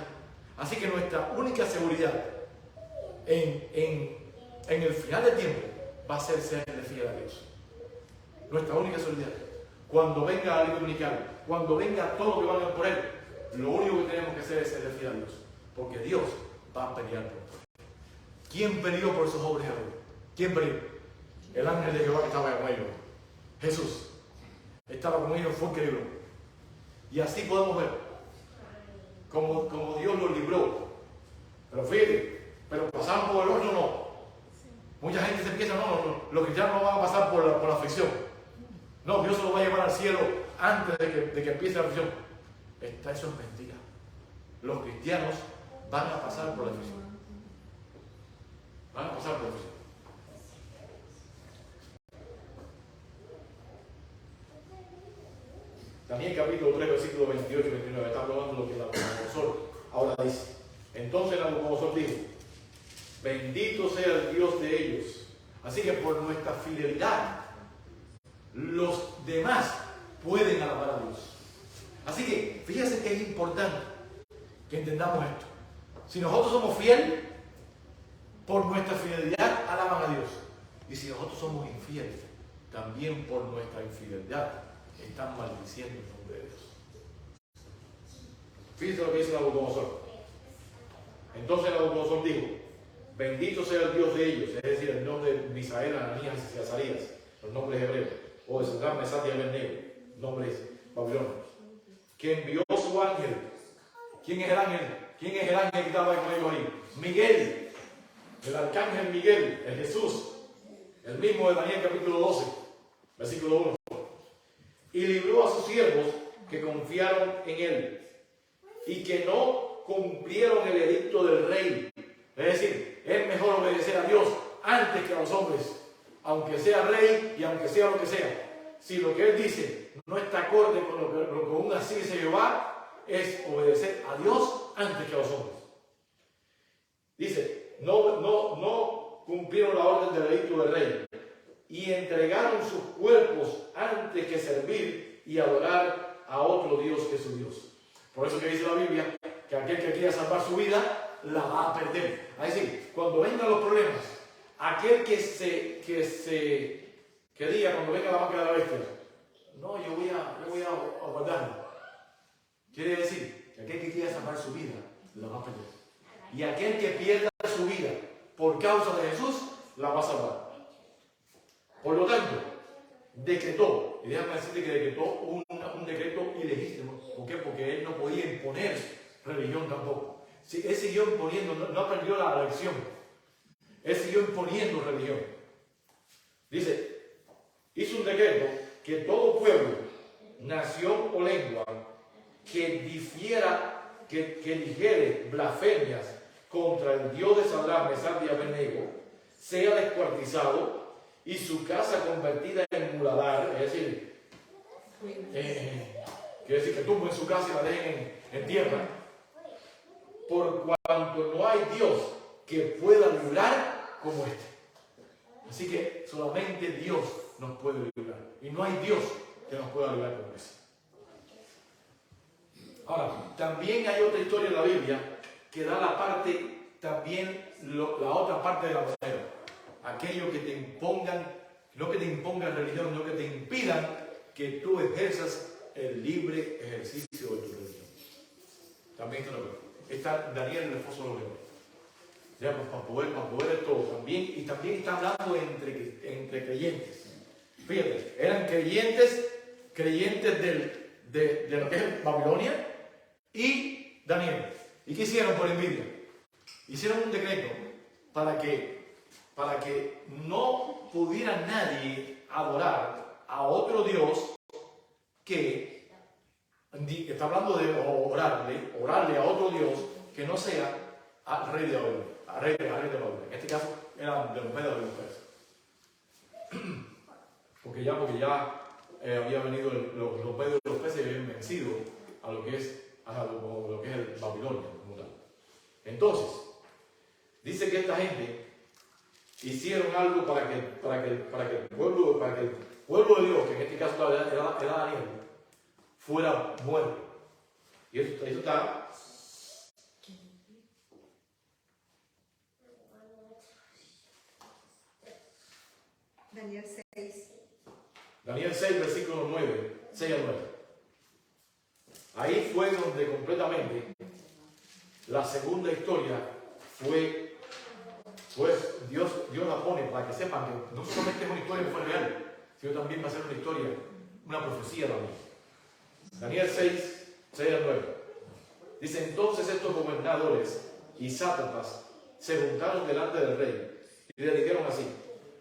Así que nuestra única seguridad en el final del tiempo va a ser serle fiel a Dios. Nuestra única seguridad. Cuando venga la ley dominical, cuando venga todo lo que van por él, lo único que tenemos que hacer es serle fiel a Dios. Porque Dios va a pelear por nosotros. ¿Quién peleó por esos jóvenes hebreos? ¿Quién peleó? El ángel de Jehová que estaba con ellos. Jesús estaba con ellos, fue increíble. Y así podemos ver como Dios los libró. Pero fíjate, pero pasaron por el horno, no. Mucha gente se piensa, no, los cristianos no van a pasar por la aflicción. No, Dios se los va a llevar al cielo antes de que empiece la aflicción. Eso es mentira. Los cristianos van a pasar por la aflicción. Van a pasar por la aflicción. También capítulo 3, versículo 28 y 29, está hablando lo que Nabucodonosor ahora dice. Entonces Nabucodonosor dijo, bendito sea el Dios de ellos. Así que por nuestra fidelidad, los demás pueden alabar a Dios. Así que fíjense que es importante que entendamos esto. Si nosotros somos fieles, por nuestra fidelidad alaban a Dios. Y si nosotros somos infieles, también por nuestra infidelidad están maldiciendo el nombre de Dios. Fíjense lo que dice Nabucodonosor. Entonces Nabucodonosor dijo, bendito sea el Dios de ellos, es decir, el nombre de Misael, Ananías y Azarías, los nombres hebreos, o de Sadrach, Mesach y Abednego, nombres babilonios, que envió su ángel. ¿Quién es el ángel? ¿Quién es el ángel que estaba con ellos ahí? Miguel, el arcángel Miguel, el Jesús, el mismo de Daniel capítulo 12, versículo 1. Y libró a sus siervos que confiaron en él y que no cumplieron el edicto del rey. Es decir, es mejor obedecer a Dios antes que a los hombres, aunque sea rey y aunque sea lo que sea. Si lo que él dice no está acorde con lo que aún así dice Jehová, es obedecer a Dios antes que a los hombres. Dice, no cumplieron la orden del edicto del rey y entregaron sus cuerpos antes que servir y adorar a otro Dios que su Dios. Por eso que dice la Biblia que aquel que quiera salvar su vida la va a perder. Es decir, cuando vengan los problemas, aquel que diga cuando venga la marca de la bestia, no, yo voy a guardarlo. Quiere decir que aquel que quiera salvar su vida la va a perder. Y aquel que pierda su vida por causa de Jesús la va a salvar. Por lo tanto, decretó, y déjame decirte que decretó un decreto ilegítimo. ¿Por qué? Porque él no podía imponer religión tampoco. Si él siguió imponiendo, no aprendió la lección. Él siguió imponiendo religión. Dice, hizo un decreto que todo pueblo, nación o lengua que difiera que dijere blasfemias contra el Dios de Sadrach, Mesach y Abednego, sea descuartizado y su casa convertida en muladar, es decir, quiere decir que tumben su casa y la dejen en tierra, por cuanto no hay Dios que pueda librar como este. Así que solamente Dios nos puede librar. Y no hay Dios que nos pueda librar como ese. Ahora, también hay otra historia en la Biblia que da la parte, también la otra parte de la moneda. Aquello que te impongan, no que te impongan religión, no que te impidan que tú ejerzas el libre ejercicio de tu religión. También está Daniel en el foso de los leones. Ya, pues, para poder todo también, y también está hablando entre creyentes. Fíjate, eran creyentes de lo que es Babilonia y Daniel. ¿Y qué hicieron por envidia? Hicieron un decreto para que no pudiera nadie adorar a otro Dios que está hablando de orarle a otro Dios que no sea al rey de Babilonia. En este caso eran de los medios de los persas. Porque ya había venido los medios de los persas y habían vencido a lo que es el Babilonia como tal. Entonces, dice que esta gente hicieron algo para que el pueblo de Dios, que en este caso era Daniel, fuera muerto. Y eso está Daniel 6, versículo 9, 6 al 9. Ahí fue donde completamente la segunda historia fue Dios la pone para que sepan que no solamente es una historia que fue real, sino también va a ser una historia, una profecía también. Daniel 6, 6 al 9. Dice: entonces estos gobernadores y sátrapas se juntaron delante del rey y le dijeron así: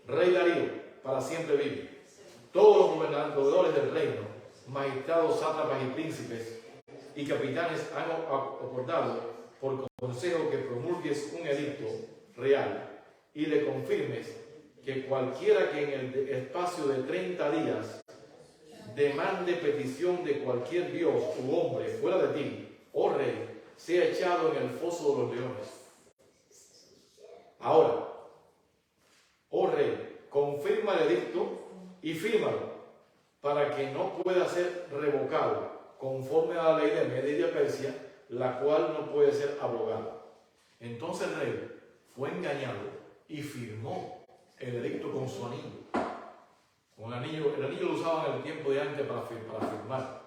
Rey Darío, para siempre vive. Todos los gobernadores del reino, magistrados, sátrapas y príncipes y capitanes han acordado por consejo que promulgues un edicto real y le confirmes que cualquiera que en el espacio de 30 días demande petición de cualquier dios u hombre fuera de ti, oh rey, sea echado en el foso de los leones. Ahora, oh rey, confirma el edicto y fírmalo para que no pueda ser revocado conforme a la ley de Media y de Persia, la cual no puede ser abrogada. Entonces el rey fue engañado y firmó el edicto con su anillo. Con el anillo lo usaban en el tiempo de antes para firmar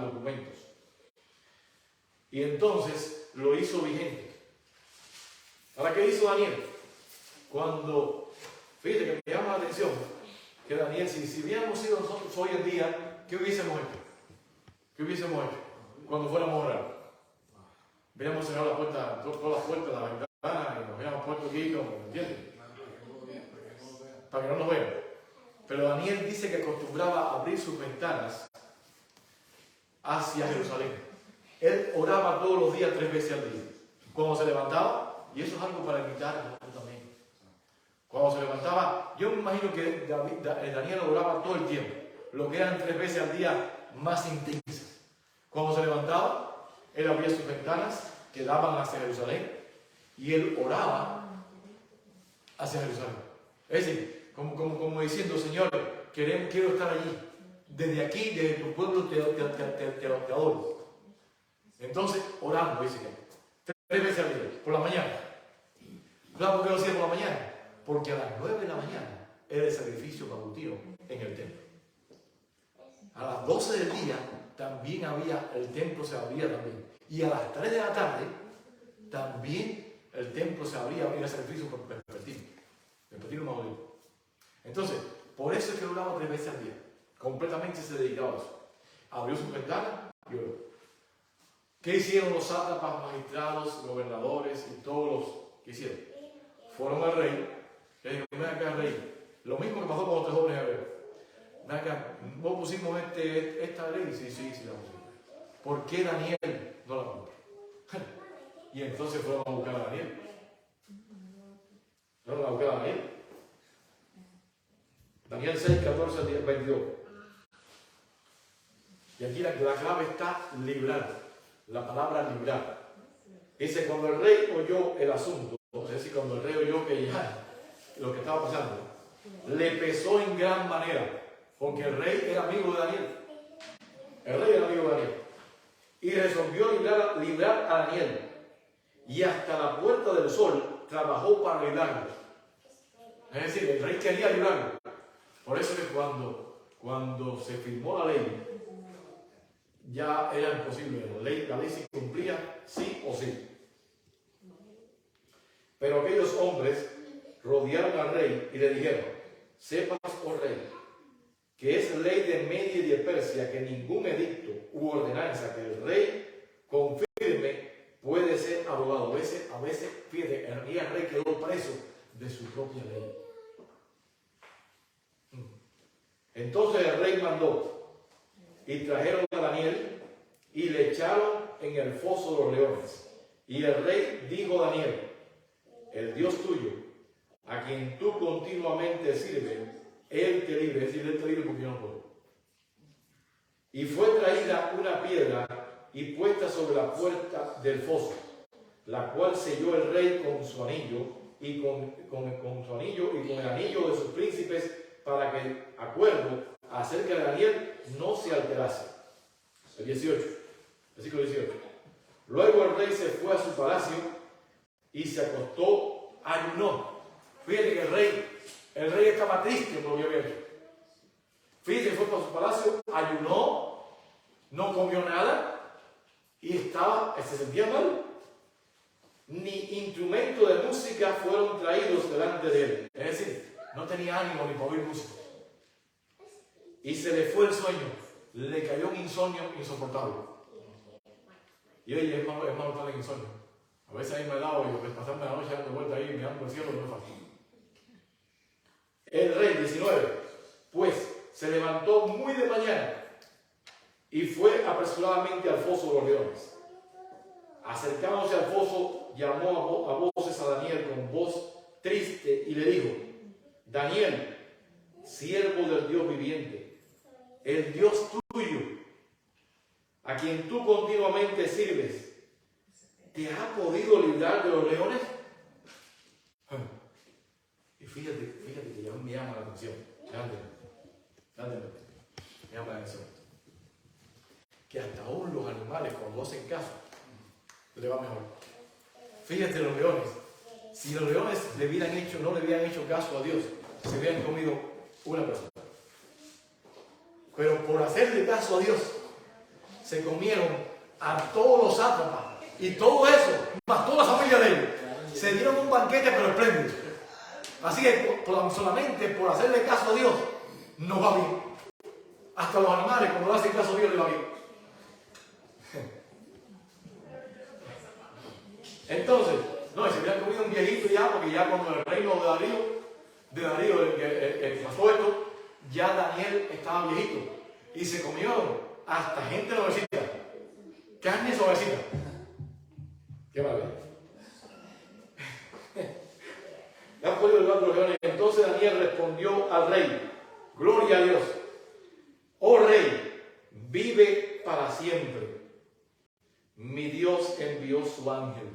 documentos. Y entonces lo hizo vigente. ¿Para qué hizo Daniel? Cuando, fíjate que me llama la atención que Daniel, si hubiéramos sido nosotros hoy en día, ¿qué hubiésemos hecho? ¿Qué hubiésemos hecho cuando fuéramos a orar? Hubiéramos cerrado la puerta, todas las puertas, las ventanas, y nos hubiéramos puesto aquí, ¿me entiendes? Para que no nos vean. Pero Daniel dice que acostumbraba a abrir sus ventanas hacia Jerusalén. Él oraba todos los días 3 veces al día. Cuando se levantaba, y eso es algo para imitar nosotros también. Cuando se levantaba, yo me imagino que Daniel oraba todo el tiempo, lo que eran 3 veces al día más intensas. Cuando se levantaba, él abría sus ventanas que daban hacia Jerusalén y él oraba hacia Jerusalén. Es decir, como diciendo: Señor, quiero estar allí. Desde aquí, desde tu pueblo, te adoro. Entonces, orando, dice que 3 veces al día, por la mañana. ¿Claro por qué lo hacía por la mañana? Porque a las 9 de la mañana era el sacrificio matutino en el templo. A las 12 del día también el templo se abría también. Y a las 3 de la tarde también el templo se abría, había el sacrificio vespertino matutino. Entonces, por eso es que oraba 3 veces al día. Completamente se dedicaba a eso. Abrió sus ventanas y oró. ¿Qué hicieron los sátrapas, magistrados, gobernadores y todos los que hicieron? Fueron al rey. Le dijeron: ven acá, rey. Lo mismo que pasó con los 3 jóvenes hebreos. Ven acá, ¿vos pusimos esta ley? Sí, la pusimos. ¿Por qué Daniel no la cumple? Y entonces fueron a buscar a Daniel. Fueron a buscar a Daniel. Daniel 6, 14 al 22. Y aquí la clave está librar. La palabra librar. Dice, cuando el rey oyó el asunto, es decir, cuando el rey oyó que ya lo que estaba pasando, le pesó en gran manera, porque el rey era amigo de Daniel. El rey era amigo de Daniel. Y resolvió librar a Daniel. Y hasta la puerta del sol trabajó para librarlo. Es decir, el rey quería librarlo. Por eso que cuando se firmó la ley, ya era imposible. La ley se cumplía sí o sí. Pero aquellos hombres rodearon al rey y le dijeron, sepas, oh rey, que es ley de Media y de Persia que ningún edicto u ordenanza que el rey confirme puede ser abrogado. A veces, fíjate, el rey quedó preso de su propia ley. Entonces el rey mandó y trajeron a Daniel y le echaron en el foso de los leones. Y el rey dijo a Daniel, el Dios tuyo, a quien tú continuamente sirves, Él te libre, es decir, Él te libre porque yo no puedo. Y fue traída una piedra y puesta sobre la puerta del foso, la cual selló el rey con su anillo y con su anillo y con el anillo de sus príncipes, para que el acuerdo acerca de Daniel no se alterase. El 18, versículo 18. Luego el rey se fue a su palacio y se acostó, ayunó. Fíjate que el rey estaba triste por lo que había hecho. Fíjate, fue para su palacio, ayunó, no comió nada y se sentía mal. Ni instrumentos de música fueron traídos delante de él. Es decir, no tenía ánimo ni para oír música. Y se le fue el sueño. Le cayó un insomnio insoportable. Y oye, es malo estar en insomnio. A veces ahí me he dado y pasarme la noche dando vuelta ahí y mirando el cielo no es fácil. El rey, 19, pues se levantó muy de mañana y fue apresuradamente al foso de los leones. Acercándose al foso, llamó a voces a Daniel con voz triste y le dijo, Daniel, siervo del Dios viviente, el Dios tuyo, a quien tú continuamente sirves, ¿te ha podido librar de los leones? Y fíjate que ya me llama la atención. Me llama la atención. Que hasta aún los animales, cuando hacen caso, le va mejor. Fíjate los leones. Si los leones no le hubieran hecho caso a Dios, se hubieran comido una persona. Pero por hacerle caso a Dios, se comieron a todos los sátrapas y todo eso, más toda la familia de ellos. Se dieron un banquete pero espléndido. Así que solamente por hacerle caso a Dios, nos va bien. Hasta los animales, cuando le hacen caso a Dios, les va bien. Entonces, no, se hubieran comido un viejito ya, porque ya cuando el reino de Darío, el que pasó esto, ya Daniel estaba viejito. Y se comieron hasta gente nuevecita. Carne suavecita. Qué maravilla. Ya han podido librar los leones. Entonces Daniel respondió al rey, gloria a Dios. Oh rey, vive para siempre. Mi Dios envió su ángel.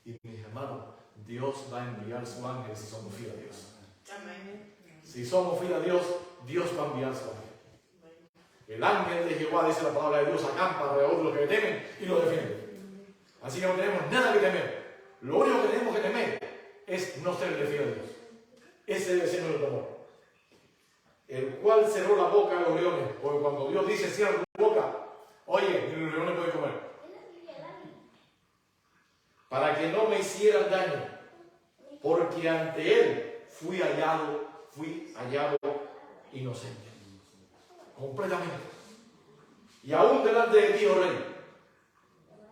Y mis hermanos, Dios va a enviar su ángel si somos fieles a Dios. Amén. Si somos fieles a Dios, Dios va a enviar su ángel. El ángel de Jehová, dice la palabra de Dios, acampa alrededor de los que le temen y los defiende. Así que no tenemos nada que temer. Lo único que tenemos que temer es no serle fiel a Dios. Ese debe ser nuestro temor. El cual cerró la boca de los leones, porque cuando Dios dice cierra tu boca, oye, ni los leones pueden comer. Para que no me hicieran daño, porque ante él fui hallado inocente. Completamente. Y aún delante de ti, oh rey,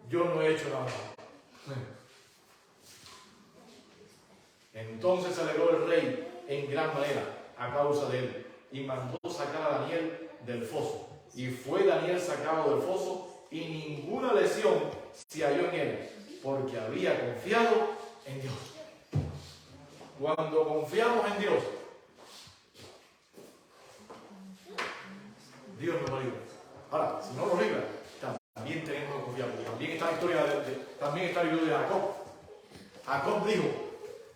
yo no he hecho nada malo. Entonces se alegró el rey en gran manera a causa de él y mandó sacar a Daniel del foso. Y fue Daniel sacado del foso y ninguna lesión se halló en él, porque había confiado en Dios. Cuando confiamos en Dios, Dios nos va a librar. Ahora, si no nos libra, también tenemos que confiar. También está la historia también está el libro de Jacob. Jacob dijo,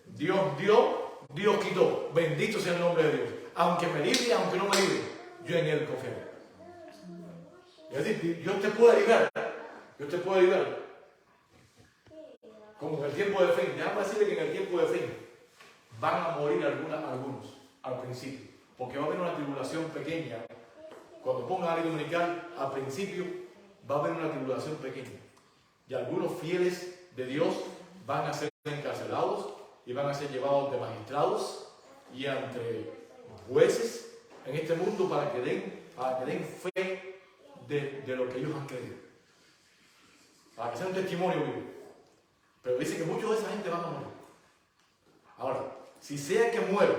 Dios dio, Dios quitó. Bendito sea el nombre de Dios. Aunque me libre, aunque no me libre, yo en Él confiaré. Es decir, Dios te puede librar. Dios te puede librar. Como en el tiempo de fin. Déjame decirle que en el tiempo de fin van a morir algunos al principio. Porque va a haber una tribulación pequeña. Cuando pongan a ley dominical, al principio va a haber una tribulación pequeña. Y algunos fieles de Dios van a ser encarcelados y van a ser llevados de magistrados y ante jueces en este mundo para que den fe de lo que ellos han creído. Para que sea un testimonio vivo. Pero dice que muchos de esa gente van a morir. Ahora, si sea que muero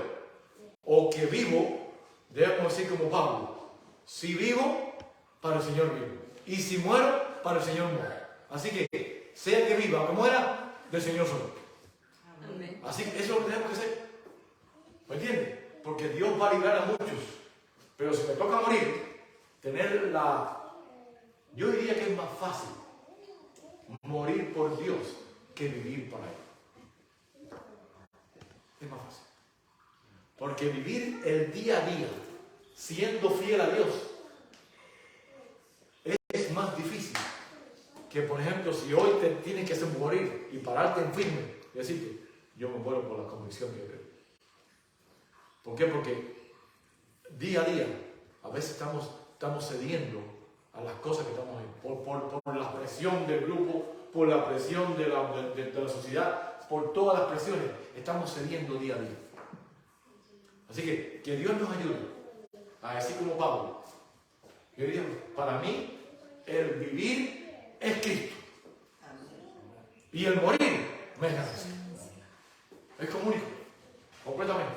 o que vivo, debemos decir como Pablo, si vivo, para el Señor vivo. Y si muero, para el Señor muero. Así que, sea que viva o que muera, del Señor soy. Amén. Así que eso es lo que tenemos que hacer. ¿Me entiendes? Porque Dios va a librar a muchos. Pero si me toca morir, yo diría que es más fácil morir por Dios que vivir para Él. Es más fácil. Porque vivir el día a día siendo fiel a Dios es más difícil que, por ejemplo, si hoy te tienes que hacer morir y pararte en firme y decirte, yo me muero por la convicción que creo. ¿Por qué? Porque día a día a veces estamos cediendo a las cosas que estamos haciendo por la presión del grupo, por la presión de la sociedad, por todas las presiones, estamos cediendo día a día. Así que Dios nos ayude a decir como Pablo, yo diría, para mí el vivir es Cristo y el morir me es ganancia. Es como único, completamente.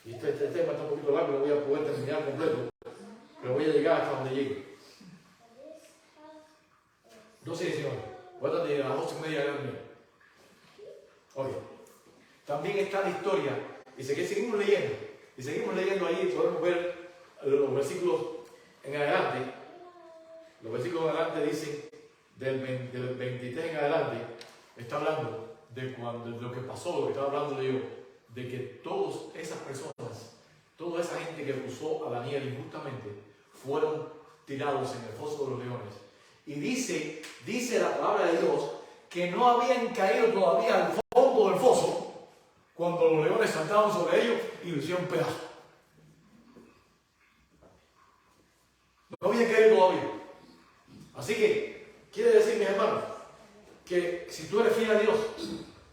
Y este tema está un poquito largo, no voy a poder terminar completo, pero voy a llegar hasta donde llegue. 12:19. Voy a tratar de a las 8:30 de la mañana. Ok. También está la historia, y seguimos leyendo ahí, podemos ver los versículos en adelante. Los versículos en adelante dicen, del 23 en adelante, está hablando de lo que pasó, lo que estaba hablando de Dios, de que todas esas personas, toda esa gente que acusó a Daniel injustamente, fueron tirados en el foso de los leones. Y dice la palabra de Dios que no habían caído todavía al fondo del foso cuando los leones saltaron sobre ellos y lo hicieron pedazos. No habían caído todavía. Así que, quiere decir, mis hermanos, que si tú eres fiel a Dios,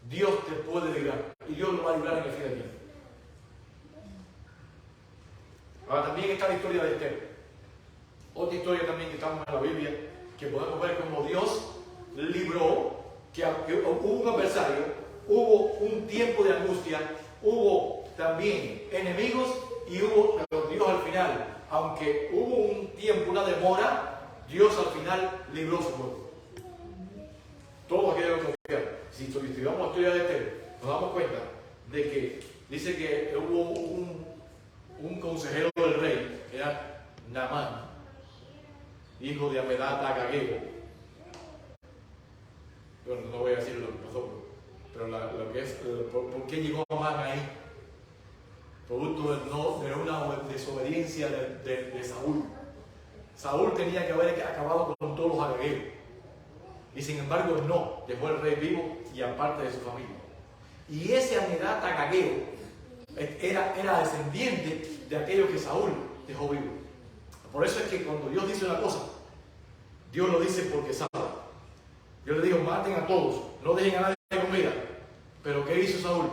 Dios te puede librar. Y Dios lo va a librar en el fin de tiempo. Ahora también está la historia de Esther. Otra historia también que estamos en la Biblia, que podemos ver cómo Dios libró, que hubo un adversario, hubo un tiempo de angustia, hubo también enemigos y pero Dios al final, aunque hubo un tiempo, una demora, Dios al final libró su pueblo. Todos aquellos que confiaron. Si estudiamos la historia de Esther, nos damos cuenta de que dice que hubo un consejero del rey, que era Naamán, hijo de Amedata Agageo. Bueno, no voy a decir lo que pasó, pero lo que es, ¿por qué llegó Amán ahí? Producto de una desobediencia de Saúl. Saúl tenía que haber acabado con todos los agagueos. Y sin embargo no, dejó el rey vivo y aparte de su familia. Y ese Amedata Agageo era descendiente de aquello que Saúl dejó vivo. Por eso es que cuando Dios dice una cosa, Dios lo dice porque sabe. Dios le dijo, maten a todos, no dejen a nadie con vida. Pero ¿qué hizo Saúl?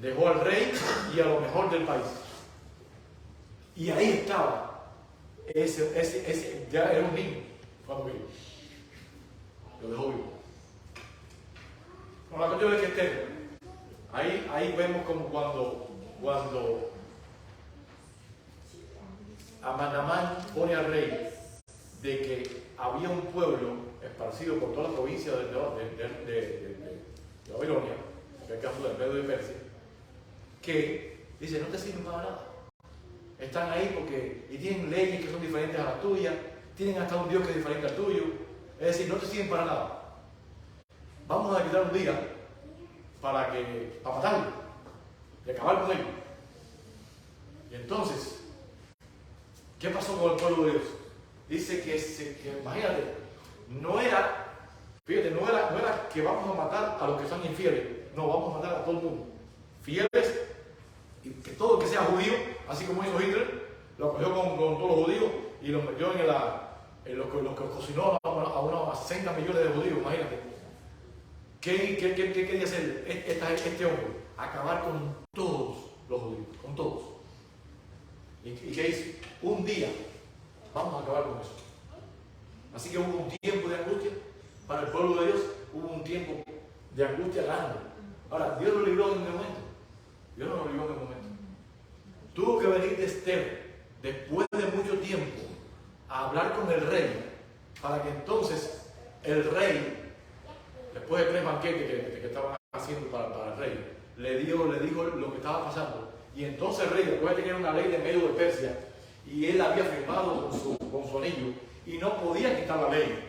Dejó al rey y a lo mejor del país. Y ahí estaba. Ese ya era un niño cuando vino. Lo dejó vivo. Con la cuestión es que Esther, ahí vemos como cuando Amán pone al rey de que había un pueblo esparcido por toda la provincia de Babilonia, que es el caso del Medio de Persia, que dice, no te sirven para nada. Están ahí porque, y tienen leyes que son diferentes a las tuyas, tienen hasta un Dios que es diferente al tuyo, es decir, no te sirven para nada. Vamos a quitar un día para matarlo y acabar con él. Y entonces, ¿qué pasó con el pueblo de Dios? Dice que imagínate, no era que vamos a matar a los que son infieles, no, vamos a matar a todo el mundo. Fieles, y que todo el que sea judío, así como hizo Hitler, lo cogió con todos los judíos y los metió en los que cocinó a unos 60 millones de judíos, imagínate. ¿Qué quería hacer este hombre? Acabar con todos los judíos, con todos. ¿Y qué hizo? Un día, vamos a acabar con eso. Así que hubo un tiempo de angustia para el pueblo de Dios, hubo un tiempo de angustia grande. Ahora, Dios lo libró en el momento. Dios no lo libró en el momento. Tuvo que venir de Esther, después de mucho tiempo, a hablar con el rey, para que entonces el rey, después de 3 banquetes que estaban haciendo para el rey, le dijo lo que estaba pasando. Y entonces el rey, después de tener una ley de Medio de Persia, y él había firmado con su anillo, y no podía quitar la ley.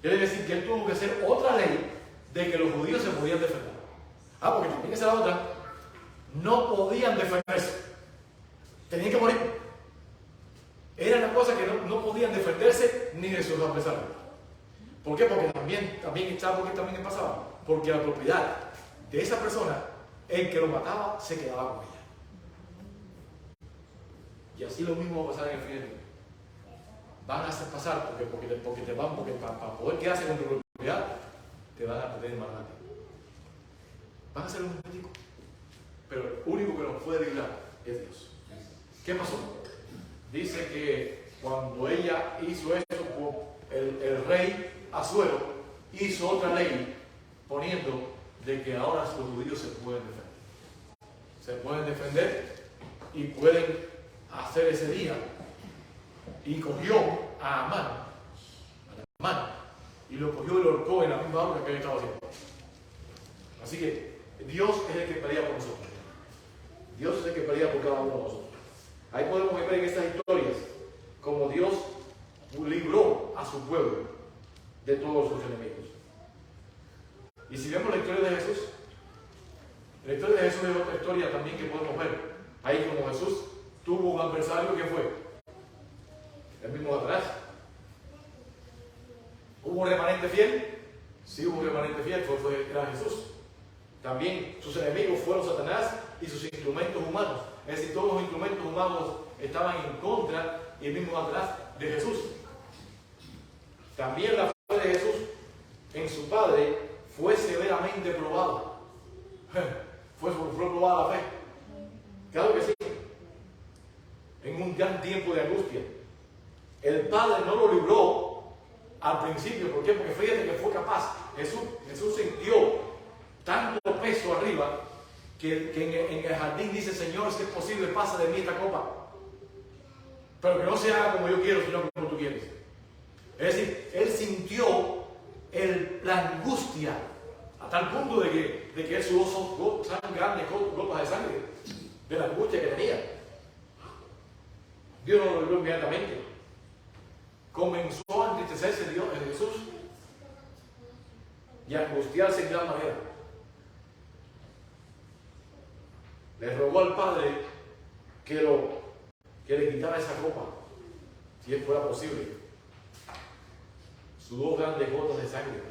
Quiere decir que él tuvo que hacer otra ley de que los judíos se podían defender. Porque también esa era la otra. No podían defenderse. Tenían que morir. Era una cosa que no podían defenderse ni de sus adversarios. ¿Por qué? Porque también pasaba. Porque la propiedad de esa persona, el que lo mataba, se quedaba con ella. Y así lo mismo va a pasar en el fin del mundo. Van a hacer pasar porque para poder quedarse con tu propiedad, te van a poder matar a ti. Van a ser un político. Pero el único que nos puede librar es Dios. ¿Qué pasó? Dice que cuando ella hizo eso, el rey Asuero hizo otra ley poniendo de que ahora los judíos se pueden defender. Se pueden defender y pueden hacer ese día. Y cogió a Amán, y lo cogió y lo ahorcó en la misma obra que él estaba haciendo. Así que Dios es el que pelea por nosotros. Dios es el que pelea por cada uno de nosotros. Ahí podemos ver en estas historias como Dios libró a su pueblo de todos sus enemigos. Y si vemos la historia de Jesús, la historia de Jesús es otra historia también que podemos ver. Ahí como Jesús tuvo un adversario que fue el mismo atrás. ¿Hubo un remanente fiel? Sí, hubo un remanente fiel, era Jesús. También sus enemigos fueron Satanás y sus instrumentos humanos. Es decir, todos los instrumentos humanos estaban en contra y el mismo atrás de Jesús. También la fe de Jesús en su Padre fue severamente probada. Fue probada la fe. Claro que sí. En un gran tiempo de angustia. El Padre no lo libró al principio. ¿Por qué? Porque fíjate que fue capaz. Jesús sintió tanto peso arriba que en el jardín dice: Señor, si es posible, pasa de mí esta copa. Pero que no se haga como yo quiero, sino como tú quieres. Es decir, él sintió la angustia a tal punto de que él sudó grandes gotas de sangre de la angustia que tenía. Dios no lo libró inmediatamente. Comenzó a entristecerse Jesús y a angustiarse en gran manera. Le rogó al Padre que le quitara esa copa, si él fuera posible. Sudó grandes gotas de sangre.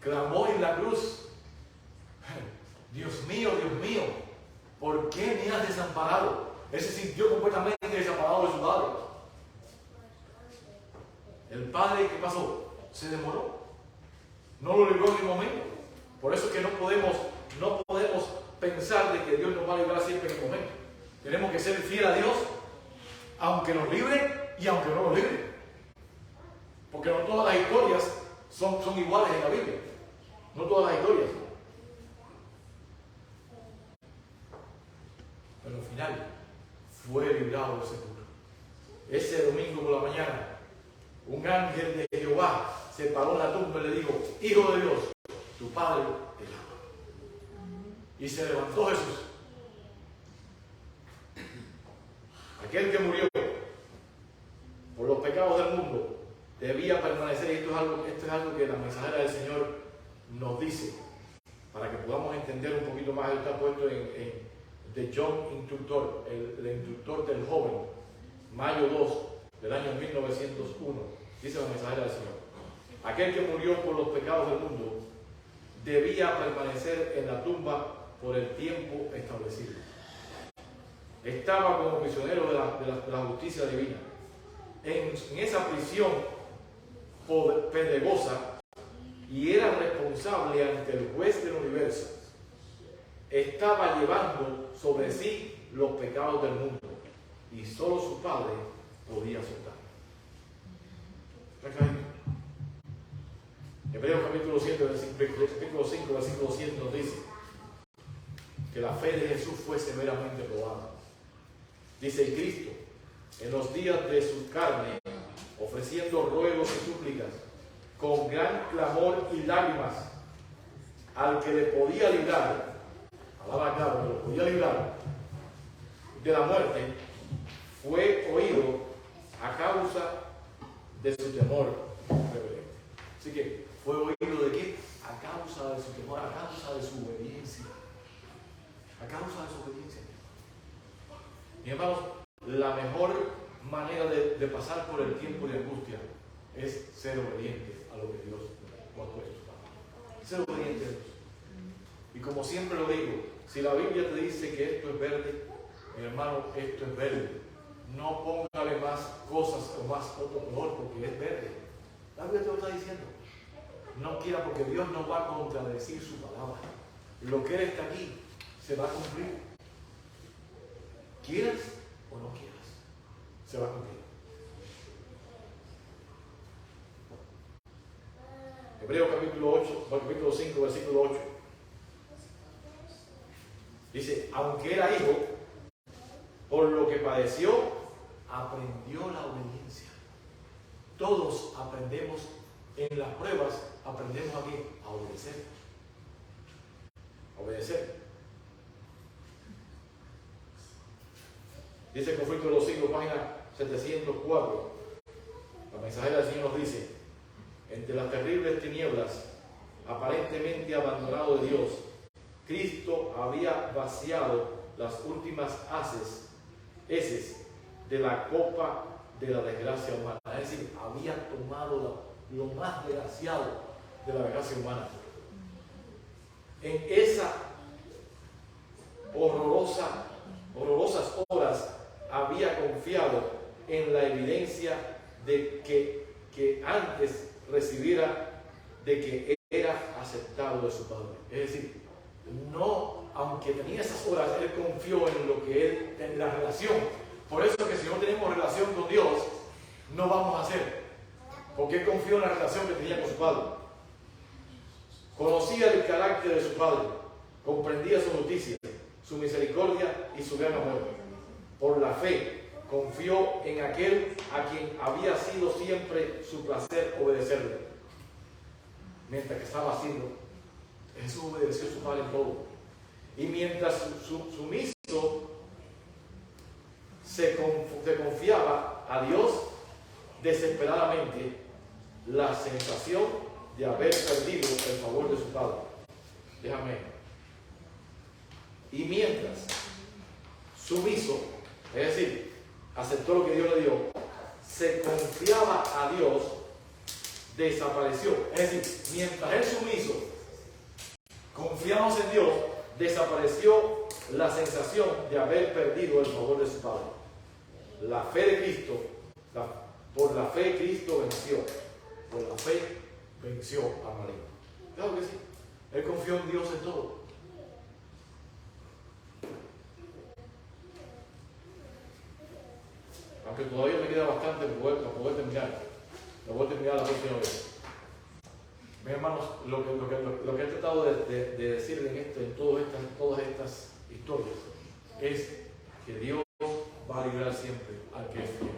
Clamó en la cruz: Dios mío, ¿por qué me has desamparado? Él se sintió completamente desamparado de su Padre. El Padre, ¿qué pasó? Se demoró. No lo libró en el momento. Por eso es que no podemos pensar de que Dios nos va a librar siempre en el momento. Tenemos que ser fieles a Dios, aunque nos libre y aunque no nos libre. Porque no todas las historias son iguales en la Biblia. No todas las historias. Pero al final fue librado del sepulcro. ese domingo por la mañana, un ángel de Jehová se paró en la tumba y le dijo: Hijo de Dios, tu Padre te llama. Y se levantó Jesús. Aquel que murió por los pecados del mundo debía permanecer, y esto es algo que la mensajera del Señor nos dice, para que podamos entender un poquito más. Está puesto de John Instructor, el instructor del joven, mayo 2 del año 1901. Dice la mensajera del Señor: aquel que murió por los pecados del mundo debía permanecer en la tumba por el tiempo establecido. Estaba como prisionero de la justicia divina. En esa prisión pedregosa, y era responsable ante el juez del universo. Estaba llevando sobre sí los pecados del mundo, y solo su Padre podía soltarlo. Hebreos capítulo 7, versículo 5, versículo 100 nos dice que la fe de Jesús fue severamente probada. Dice: y Cristo, en los días de su carne, ofreciendo ruegos y súplicas, con gran clamor y lágrimas, al que le podía librar, alaba claro, que lo podía librar de la muerte, fue oído a causa de su temor reverente. Así que, ¿fue oído de qué? A causa de su temor, a causa de su obediencia. A causa de su obediencia. Mi hermanos, la mejor manera de pasar por el tiempo de angustia es ser obediente a lo que Dios nos ha puesto. Ser obediente a Dios. Y como siempre lo digo, si la Biblia te dice que esto es verde, mi hermano, esto es verde. No póngale más cosas o más otro color porque es verde. La Biblia te lo está diciendo. No quiera, porque Dios no va a contradecir su palabra. Lo que Él está aquí se va a cumplir. Quieras o no quieras, se va a cumplir. Hebreos capítulo 5, versículo 8. Dice: aunque era hijo, por lo que padeció, aprendió la obediencia. Todos aprendemos en las pruebas, aprendemos aquí a obedecer. Obedecer. Dice el Conflicto de los Siglos, página 704. La mensajera del Señor nos dice: entre las terribles tinieblas, aparentemente abandonado de Dios, Cristo había vaciado las últimas heces de la copa de la desgracia humana. Es decir, había tomado lo más desgraciado de la desgracia humana. En esas horrorosas horas había confiado en la evidencia de que antes recibiera de que era aceptado de su Padre. Es decir, no, aunque tenía esas horas, él confió en lo que él, en la relación. Por eso que si no tenemos relación con Dios, no vamos a hacer. Porque él confió en la relación que tenía con su Padre. Conocía el carácter de su Padre, comprendía su justicia, su misericordia y su gran amor. Por la fe, confió en aquel a quien había sido siempre su placer obedecerle. Mientras que estaba haciendo, Jesús obedeció a su Padre en todo. Y mientras sumiso se confiaba a Dios desesperadamente, la sensación de haber perdido el favor de su Padre. Déjame. Y mientras sumiso, es decir, aceptó lo que Dios le dio, se confiaba a Dios, desapareció. Es decir, mientras él sumiso, confiamos en Dios, desapareció la sensación de haber perdido el favor de su Padre. La fe de Cristo, por la fe Cristo venció. Por la fe venció a María. Claro que sí. Él confió en Dios en todo. Aunque todavía me queda bastante para poder terminar. Lo voy a terminar la próxima vez. Mis hermanos, lo que he tratado de decirle en todas estas historias es que Dios va a librar siempre al que es fiel.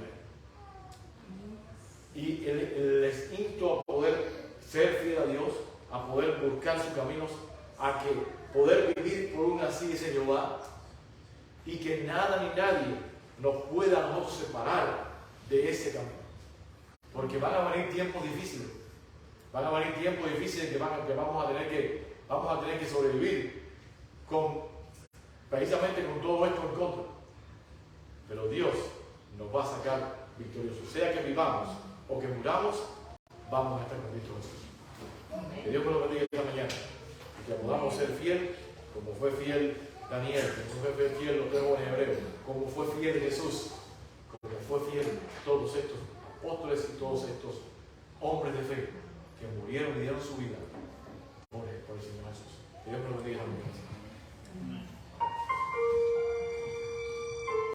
así dice Jehová, y que nada ni nadie nos pueda a nosotros separar de ese camino. Porque van a venir tiempos difíciles. Van a venir tiempos difíciles que vamos a tener que sobrevivir precisamente con todo esto en contra. Pero Dios nos va a sacar victoriosos. Sea que vivamos o que muramos, vamos a estar con Cristo Jesús. Que Dios nos lo bendiga esta mañana. Y que podamos ser fiel, como fue fiel Daniel, como fue fiel los 3 jóvenes hebreos, como fue fiel Jesús, como fue fiel todos estos apóstoles y todos estos hombres de fe que murieron y dieron su vida por el Señor Jesús. Que Dios nos lo bendiga esta mañana.